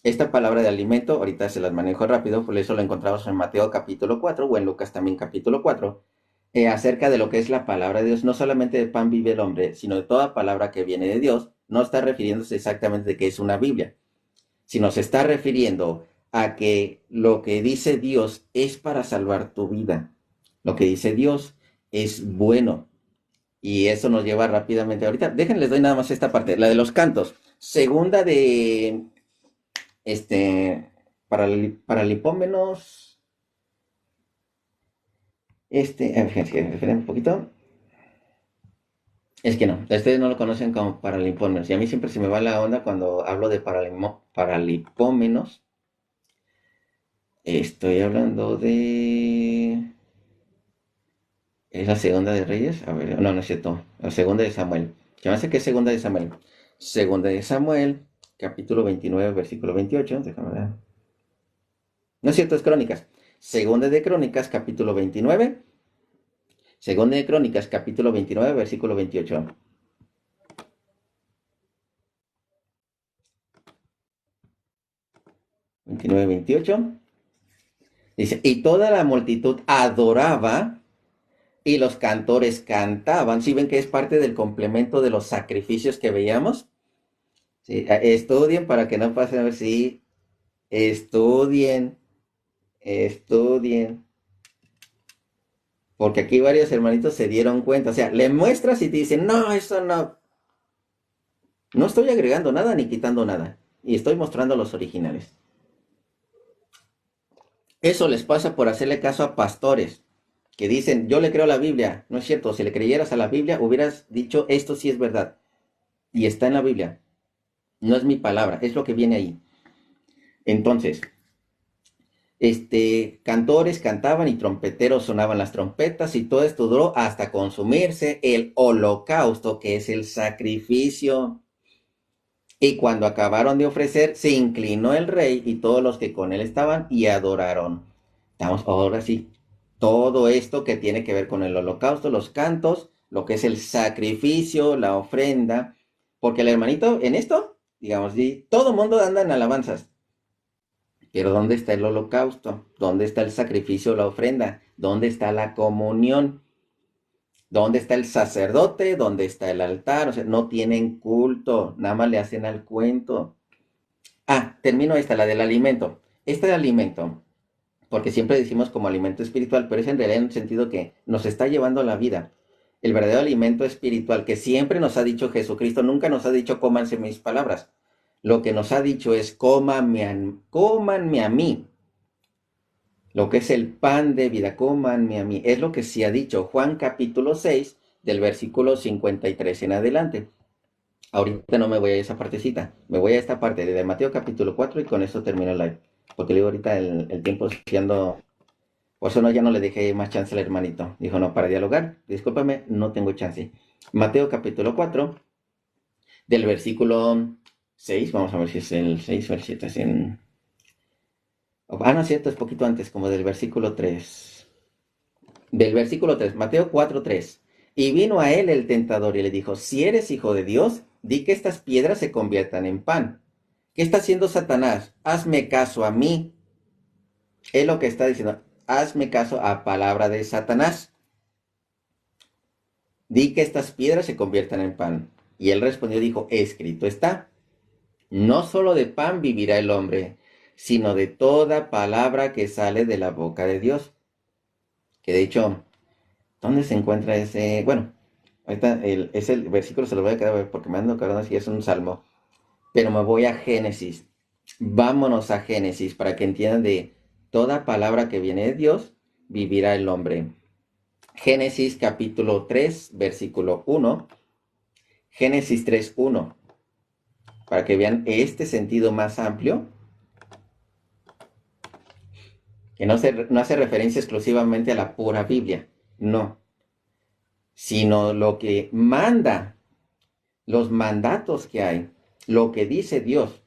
Esta palabra de alimento, ahorita se las manejo rápido, por eso lo encontramos en Mateo capítulo 4 o en Lucas también capítulo 4, acerca de lo que es la palabra de Dios. No solamente de pan vive el hombre, sino de toda palabra que viene de Dios. No está refiriéndose exactamente de qué es una Biblia, sino se está refiriendo a que lo que dice Dios es para salvar tu vida. Lo que dice Dios es bueno. Y eso nos lleva rápidamente. Ahorita, déjenles doy nada más esta parte, la de los cantos. Segunda de para lipómenos, esperen un poquito. Es que no, ustedes no lo conocen como paralipómenos. Y a mí siempre se me va la onda cuando hablo de paralipómenos. Estoy hablando de... ¿Es la segunda de Reyes? A ver, no, no es cierto. La segunda de Samuel. Se me hace que es segunda de Samuel. Segunda de Samuel, capítulo 29, versículo 28. Déjame ver. No es cierto, es Crónicas. Segunda de Crónicas, capítulo 29. Segunda de Crónicas, capítulo 29, versículo 28. Veintinueve, 28. Dice, y toda la multitud adoraba y los cantores cantaban. ¿Sí ven que es parte del complemento de los sacrificios que veíamos? Sí, estudien para que no pasen a ver si estudien. Porque aquí varios hermanitos se dieron cuenta. O sea, le muestras y te dicen, no, eso no. No estoy agregando nada ni quitando nada. Y estoy mostrando los originales. Eso les pasa por hacerle caso a pastores que dicen, yo le creo a la Biblia. No es cierto, si le creyeras a la Biblia, hubieras dicho, esto sí es verdad. Y está en la Biblia. No es mi palabra, es lo que viene ahí. Entonces, cantores cantaban y trompeteros sonaban las trompetas y todo esto duró hasta consumirse el holocausto, que es el sacrificio. Y cuando acabaron de ofrecer, se inclinó el rey y todos los que con él estaban y adoraron. Estamos ahora sí, todo esto que tiene que ver con el holocausto, los cantos, lo que es el sacrificio, la ofrenda, porque el hermanito en esto, digamos, todo mundo anda en alabanzas. Pero ¿dónde está el holocausto? ¿Dónde está el sacrificio, la ofrenda? ¿Dónde está la comunión? ¿Dónde está el sacerdote? ¿Dónde está el altar? O sea, no tienen culto, nada más le hacen al cuento. Termino la del alimento. Este alimento, porque siempre decimos como alimento espiritual, pero es en realidad en un sentido que nos está llevando a la vida. El verdadero alimento espiritual que siempre nos ha dicho Jesucristo, nunca nos ha dicho cómanse mis palabras. Lo que nos ha dicho es cómanme a mí. Lo que es el pan de vida, cómanme a mí. Es lo que sí ha dicho Juan capítulo 6, del versículo 53 en adelante. Ahorita no me voy a esa partecita, me voy a esta parte de Mateo capítulo 4 y con eso termino el live. Porque digo ahorita el tiempo siendo Por eso no, ya no le dejé más chance al hermanito. Dijo, no, para dialogar, discúlpame, no tengo chance. Mateo capítulo 4, del versículo 6, vamos a ver si es el 6 o el 7. No es cierto, es poquito antes, como del versículo 3. Del versículo 3, Mateo 4, 3. Y vino a él el tentador y le dijo, si eres hijo de Dios, di que estas piedras se conviertan en pan. ¿Qué está haciendo Satanás? Hazme caso a mí. Es lo que está diciendo. Hazme caso a palabra de Satanás. Di que estas piedras se conviertan en pan. Y él respondió y dijo, escrito está. No solo de pan vivirá el hombre, sino de toda palabra que sale de la boca de Dios. Que de hecho, ¿dónde se encuentra ese? Bueno, ahorita ese versículo se lo voy a quedar porque me ando acordando si es un salmo. Pero me voy a Génesis. Vámonos a Génesis para que entiendan de toda palabra que viene de Dios, vivirá el hombre. Génesis capítulo 3, versículo 1. Génesis 3, 1. Para que vean este sentido más amplio, que no hace referencia exclusivamente a la pura Biblia, no, sino lo que manda, los mandatos que hay, lo que dice Dios,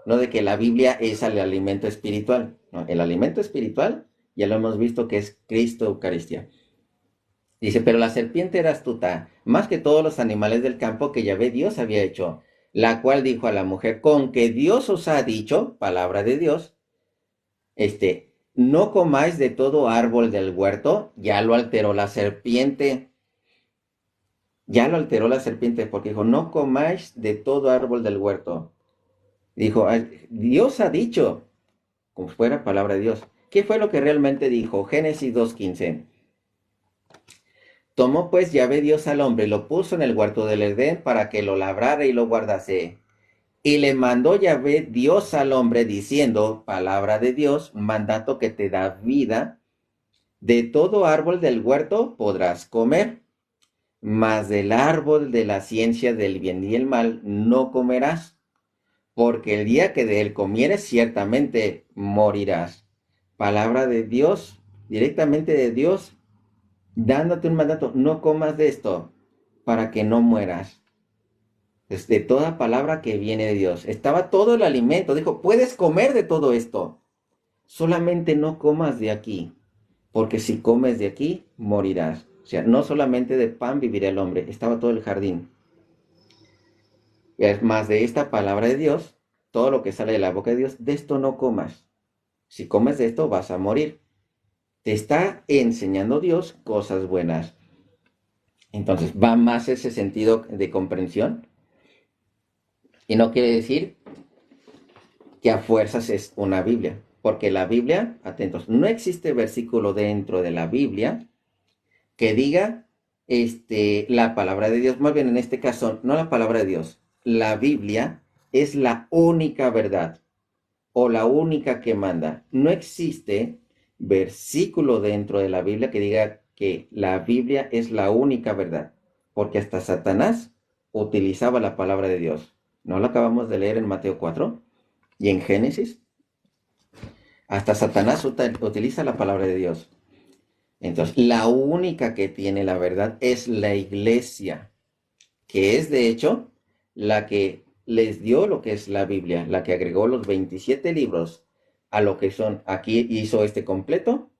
no de que la Biblia es el alimento espiritual, no, el alimento espiritual ya lo hemos visto que es Cristo Eucaristía. Dice, pero la serpiente era astuta, más que todos los animales del campo que Yahvé Dios había hecho, la cual dijo a la mujer, con que Dios os ha dicho, palabra de Dios, no comáis de todo árbol del huerto, ya lo alteró la serpiente. Ya lo alteró la serpiente porque dijo, no comáis de todo árbol del huerto. Dijo, Dios ha dicho, como fuera palabra de Dios. ¿Qué fue lo que realmente dijo? Génesis 2:15. Tomó pues Yahvé Dios al hombre y lo puso en el huerto del Edén para que lo labrara y lo guardase. Y le mandó Yahvé Dios al hombre diciendo, palabra de Dios, mandato que te da vida, de todo árbol del huerto podrás comer, mas del árbol de la ciencia del bien y el mal no comerás, porque el día que de él comieres ciertamente morirás. Palabra de Dios, directamente de Dios, dándote un mandato, no comas de esto, para que no mueras. Es de toda palabra que viene de Dios. Estaba todo el alimento. Dijo, puedes comer de todo esto. Solamente no comas de aquí. Porque si comes de aquí, morirás. O sea, no solamente de pan vivirá el hombre. Estaba todo el jardín. Es más de esta palabra de Dios, todo lo que sale de la boca de Dios, de esto no comas. Si comes de esto, vas a morir. Te está enseñando Dios cosas buenas. Entonces, va más ese sentido de comprensión. Y no quiere decir que a fuerzas es una Biblia, porque la Biblia, atentos, no existe versículo dentro de la Biblia que diga la palabra de Dios, más bien en este caso, no la palabra de Dios, la Biblia es la única verdad o la única que manda. No existe versículo dentro de la Biblia que diga que la Biblia es la única verdad, porque hasta Satanás utilizaba la palabra de Dios. ¿No lo acabamos de leer en Mateo 4 y en Génesis? Hasta Satanás utiliza la palabra de Dios. Entonces, la única que tiene la verdad es la iglesia, que es de hecho la que les dio lo que es la Biblia, la que agregó los 27 libros a lo que son. Aquí hizo completo,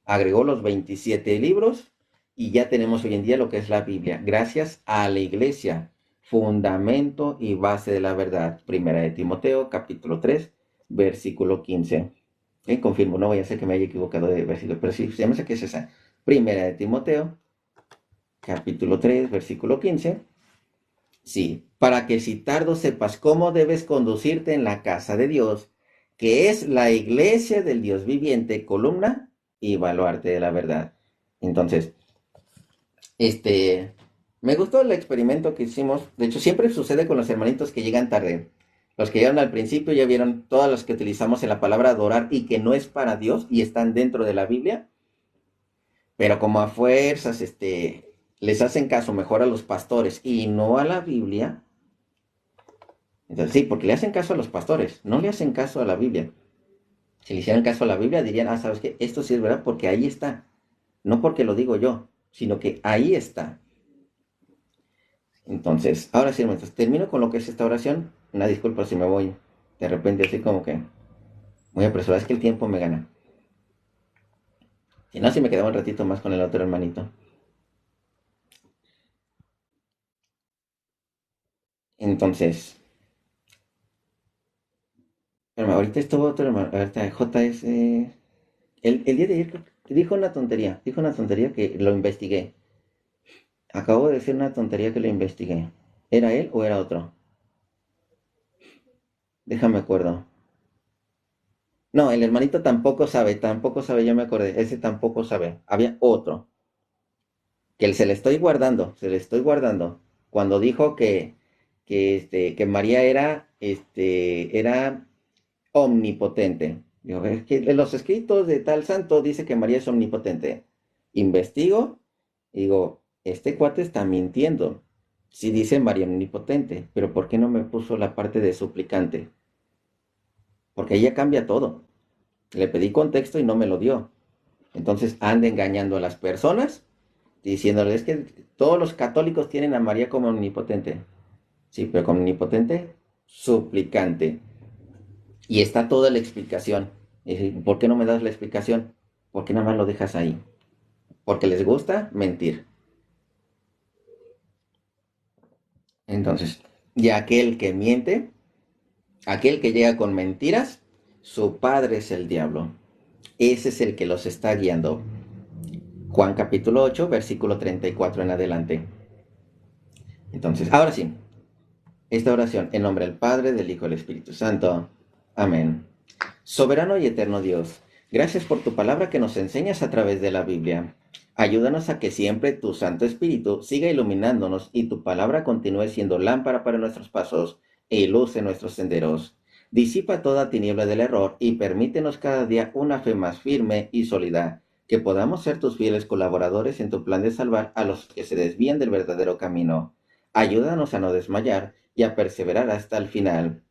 agregó los 27 libros y ya tenemos hoy en día lo que es la Biblia, gracias a la iglesia. Fundamento y base de la verdad. Primera de Timoteo, capítulo 3, versículo 15. Confirmo, no voy a ser que me haya equivocado de versículo, pero sí, se me hace que es esa. Primera de Timoteo, capítulo 3, versículo 15. Sí, para que si tardo sepas cómo debes conducirte en la casa de Dios, que es la iglesia del Dios viviente, columna y baluarte de la verdad. Entonces, me gustó el experimento que hicimos. De hecho, siempre sucede con los hermanitos que llegan tarde. Los que llegaron al principio ya vieron todas las que utilizamos en la palabra adorar y que no es para Dios y están dentro de la Biblia. Pero como a fuerzas, les hacen caso mejor a los pastores y no a la Biblia. Entonces sí, porque le hacen caso a los pastores, no le hacen caso a la Biblia. Si le hicieran caso a la Biblia, dirían, ah, ¿sabes qué? Esto sí es verdad porque ahí está. No porque lo digo yo, sino que ahí está. Entonces, ahora sí, hermanos, termino con lo que es esta oración. Una disculpa si me voy de repente así como que muy apresurado. Es que el tiempo me gana. Si no, si me quedaba un ratito más con el otro hermanito. Entonces, hermano, ahorita estuvo otro hermano, ahorita JS. El día de ayer dijo una tontería que lo investigué. Acabo de decir una tontería que lo investigué. ¿Era él o era otro? Déjame acuerdo. No, el hermanito tampoco sabe, ya me acordé. Ese tampoco sabe. Había otro. Que se le estoy guardando. Cuando dijo que María era omnipotente. Digo, es que en los escritos de tal santo dice que María es omnipotente. Investigo, digo, este cuate está mintiendo. Si dice María omnipotente, pero ¿por qué no me puso la parte de suplicante? Porque ella cambia todo. Le pedí contexto y no me lo dio. Entonces anda engañando a las personas, diciéndoles que todos los católicos tienen a María como omnipotente. Sí, pero como omnipotente, suplicante. Y está toda la explicación. Y ¿por qué no me das la explicación? ¿Por qué nada más lo dejas ahí? Porque les gusta mentir. Entonces, y aquel que miente, aquel que llega con mentiras, su padre es el diablo. Ese es el que los está guiando. Juan capítulo 8, versículo 34 en adelante. Entonces, ahora sí, esta oración en nombre del Padre, del Hijo y del Espíritu Santo. Amén. Soberano y eterno Dios, gracias por tu palabra que nos enseñas a través de la Biblia. Ayúdanos a que siempre tu Santo Espíritu siga iluminándonos y tu palabra continúe siendo lámpara para nuestros pasos e luz en nuestros senderos. Disipa toda tiniebla del error y permítenos cada día una fe más firme y sólida, que podamos ser tus fieles colaboradores en tu plan de salvar a los que se desvían del verdadero camino. Ayúdanos a no desmayar y a perseverar hasta el final.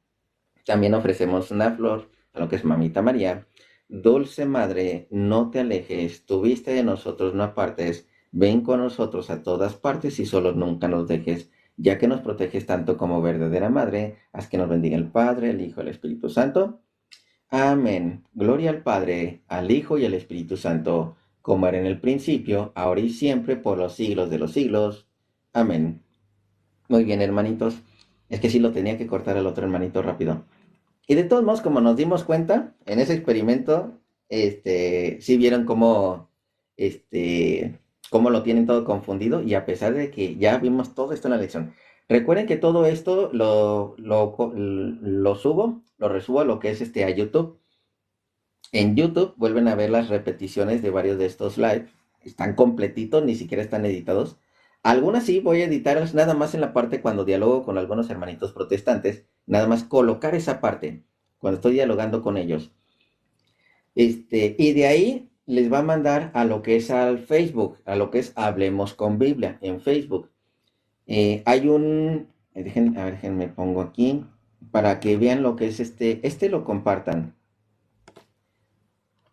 También ofrecemos una flor a lo que es Mamita María. Dulce Madre, no te alejes, tu vista de nosotros no apartes, ven con nosotros a todas partes y solo nunca nos dejes, ya que nos proteges tanto como verdadera Madre, haz que nos bendiga el Padre, el Hijo y el Espíritu Santo. Amén. Gloria al Padre, al Hijo y al Espíritu Santo, como era en el principio, ahora y siempre, por los siglos de los siglos. Amén. Muy bien, hermanitos. Es que sí lo tenía que cortar al otro hermanito rápido. Y de todos modos, como nos dimos cuenta, en ese experimento, sí vieron cómo lo tienen todo confundido, y a pesar de que ya vimos todo esto en la lección. Recuerden que todo esto lo subo, lo resubo a lo que es a YouTube. En YouTube vuelven a ver las repeticiones de varios de estos live. Están completitos, ni siquiera están editados. Algunas sí voy a editarlas nada más en la parte cuando dialogo con algunos hermanitos protestantes. Nada más colocar esa parte cuando estoy dialogando con ellos. Y de ahí les va a mandar a lo que es al Facebook, a lo que es Hablemos con Biblia en Facebook. Hay un... déjenme pongo aquí para que vean lo que es lo compartan.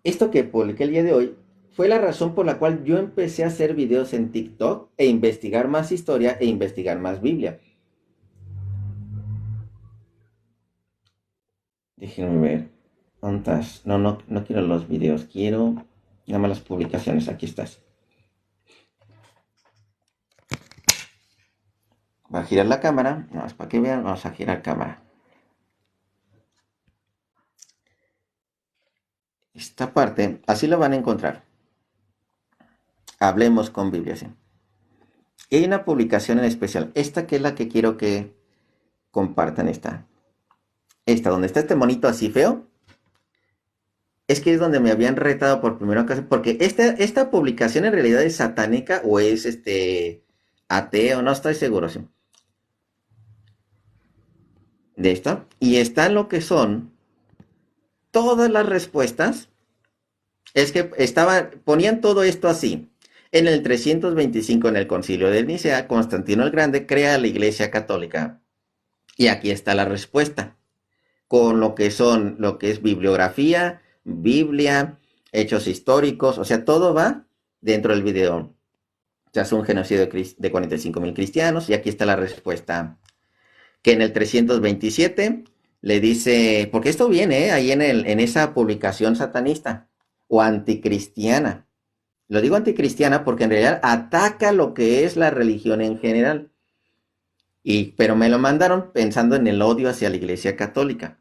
Esto que publiqué el día de hoy fue la razón por la cual yo empecé a hacer videos en TikTok e investigar más historia e investigar más Biblia. Déjenme ver. ¿Cuántas? No quiero los videos, quiero nada más las publicaciones. Aquí estás. Voy a girar la cámara, nada más para que vean, vamos a girar cámara. Esta parte, así lo van a encontrar. Hablemos con Biblia, sí. Y hay una publicación en especial, esta que es la que quiero que compartan esta, donde está este monito así feo, es que es donde me habían retado por primera ocasión, porque esta publicación en realidad es satánica o es ateo, no estoy seguro, sí, de esto, y están lo que son todas las respuestas, es que ponían todo esto así. En el 325, en el Concilio de Nicea, Constantino el Grande crea la Iglesia Católica. Y aquí está la respuesta, con lo que es bibliografía, Biblia, hechos históricos, o sea, todo va dentro del video. Se hace un genocidio de 45,000 cristianos y aquí está la respuesta. Que en el 327 le dice, porque esto viene ahí en esa publicación satanista o anticristiana. Lo digo anticristiana porque en realidad ataca lo que es la religión en general. Pero me lo mandaron pensando en el odio hacia la Iglesia Católica.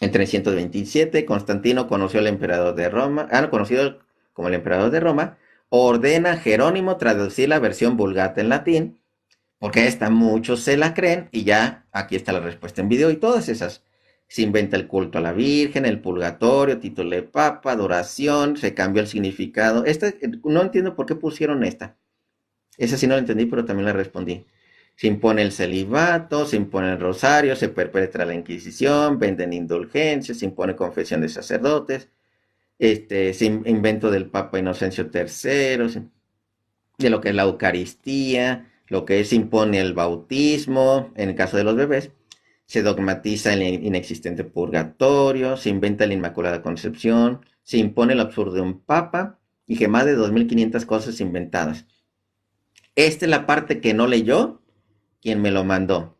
En 327, Constantino conoció al emperador de Roma, conocido como el emperador de Roma, ordena a Jerónimo traducir la versión Vulgata en latín, porque esta muchos se la creen, y ya aquí está la respuesta en video, y todas esas. Se inventa el culto a la Virgen, el purgatorio, título de papa, adoración, se cambió el significado. No entiendo por qué pusieron esta. Esa sí no la entendí, pero también la respondí. Se impone el celibato, se impone el rosario, se perpetra la Inquisición, venden indulgencias, se impone confesión de sacerdotes, se invento del Papa Inocencio III, de lo que es la Eucaristía, lo que se impone el bautismo, en el caso de los bebés, se dogmatiza el inexistente purgatorio, se inventa la Inmaculada Concepción, se impone el absurdo de un papa y que más de 2.500 cosas inventadas. Esta es la parte que no leyó quien me lo mandó.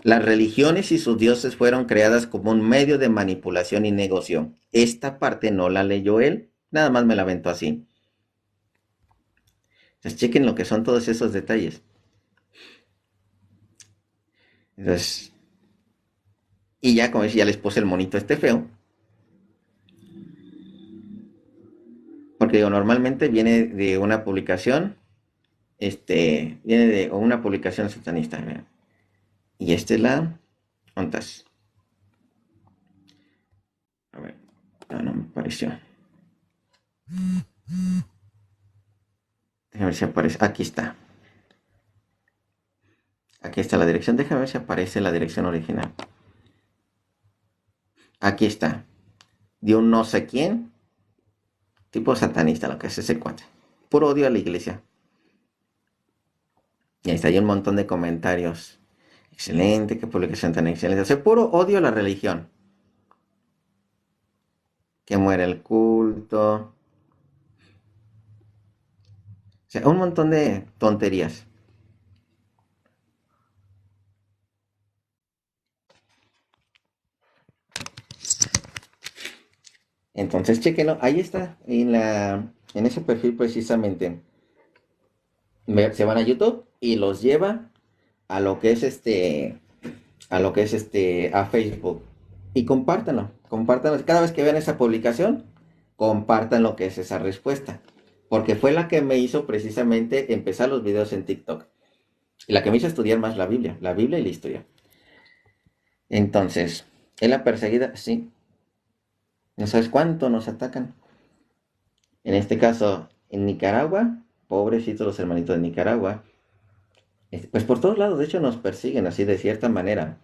Las religiones y sus dioses fueron creadas como un medio de manipulación y negocio. Esta parte no la leyó él, nada más me la aventó así. Entonces chequen lo que son todos esos detalles. Entonces, y ya como ya les puse el monito este feo. Porque digo, normalmente viene de una publicación, viene de una publicación satanista. ¿Verdad? Y esta es la ontas. A ver, no me pareció. Déjame ver si aparece. Aquí está. Aquí está la dirección. Déjame ver si aparece la dirección original. Aquí está. De un no sé quién. Tipo satanista, lo que es ese cuate. Puro odio a la iglesia. Y ahí está, hay un montón de comentarios. Excelente, qué publicación tan excelente. O sea, puro odio a la religión. Que muere el culto. O sea, un montón de tonterías. Entonces, chequenlo. Ahí está, en ese perfil precisamente. Se van a YouTube y los lleva a lo que es a Facebook. Y compártanlo. Cada vez que vean esa publicación, compartan lo que es esa respuesta. Porque fue la que me hizo precisamente empezar los videos en TikTok. Y la que me hizo estudiar más la Biblia y la historia. Entonces, ¿es la perseguida? Sí. ¿No sabes cuánto nos atacan? En este caso, en Nicaragua, pobrecitos los hermanitos de Nicaragua, pues por todos lados, de hecho, nos persiguen así de cierta manera.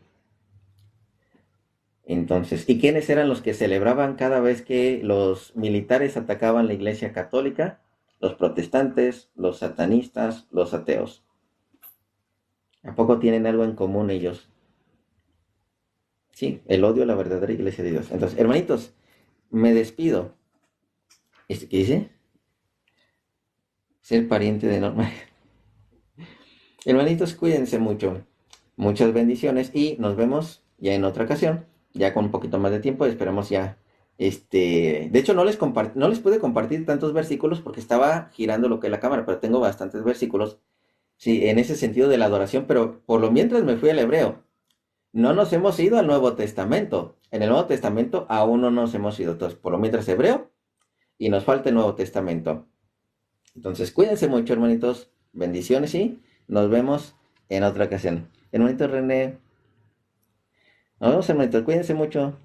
Entonces, ¿y quiénes eran los que celebraban cada vez que los militares atacaban la Iglesia Católica? Los protestantes, los satanistas, los ateos. ¿A poco tienen algo en común ellos? Sí, el odio a la verdadera Iglesia de Dios. Entonces, hermanitos, me despido. ¿Qué dice? Ser pariente de Norma. Hermanitos, cuídense mucho. Muchas bendiciones y nos vemos ya en otra ocasión, ya con un poquito más de tiempo. Esperamos ya. De hecho, no les pude compartir tantos versículos porque estaba girando lo que es la cámara, pero tengo bastantes versículos. Sí, en ese sentido de la adoración, pero por lo mientras me fui al hebreo. No nos hemos ido al Nuevo Testamento. En el Nuevo Testamento aún no nos hemos ido. Entonces, por lo mientras hebreo y nos falta el Nuevo Testamento. Entonces, cuídense mucho, hermanitos. Bendiciones y nos vemos en otra ocasión. Hermanito René. Nos vemos, hermanitos. Cuídense mucho.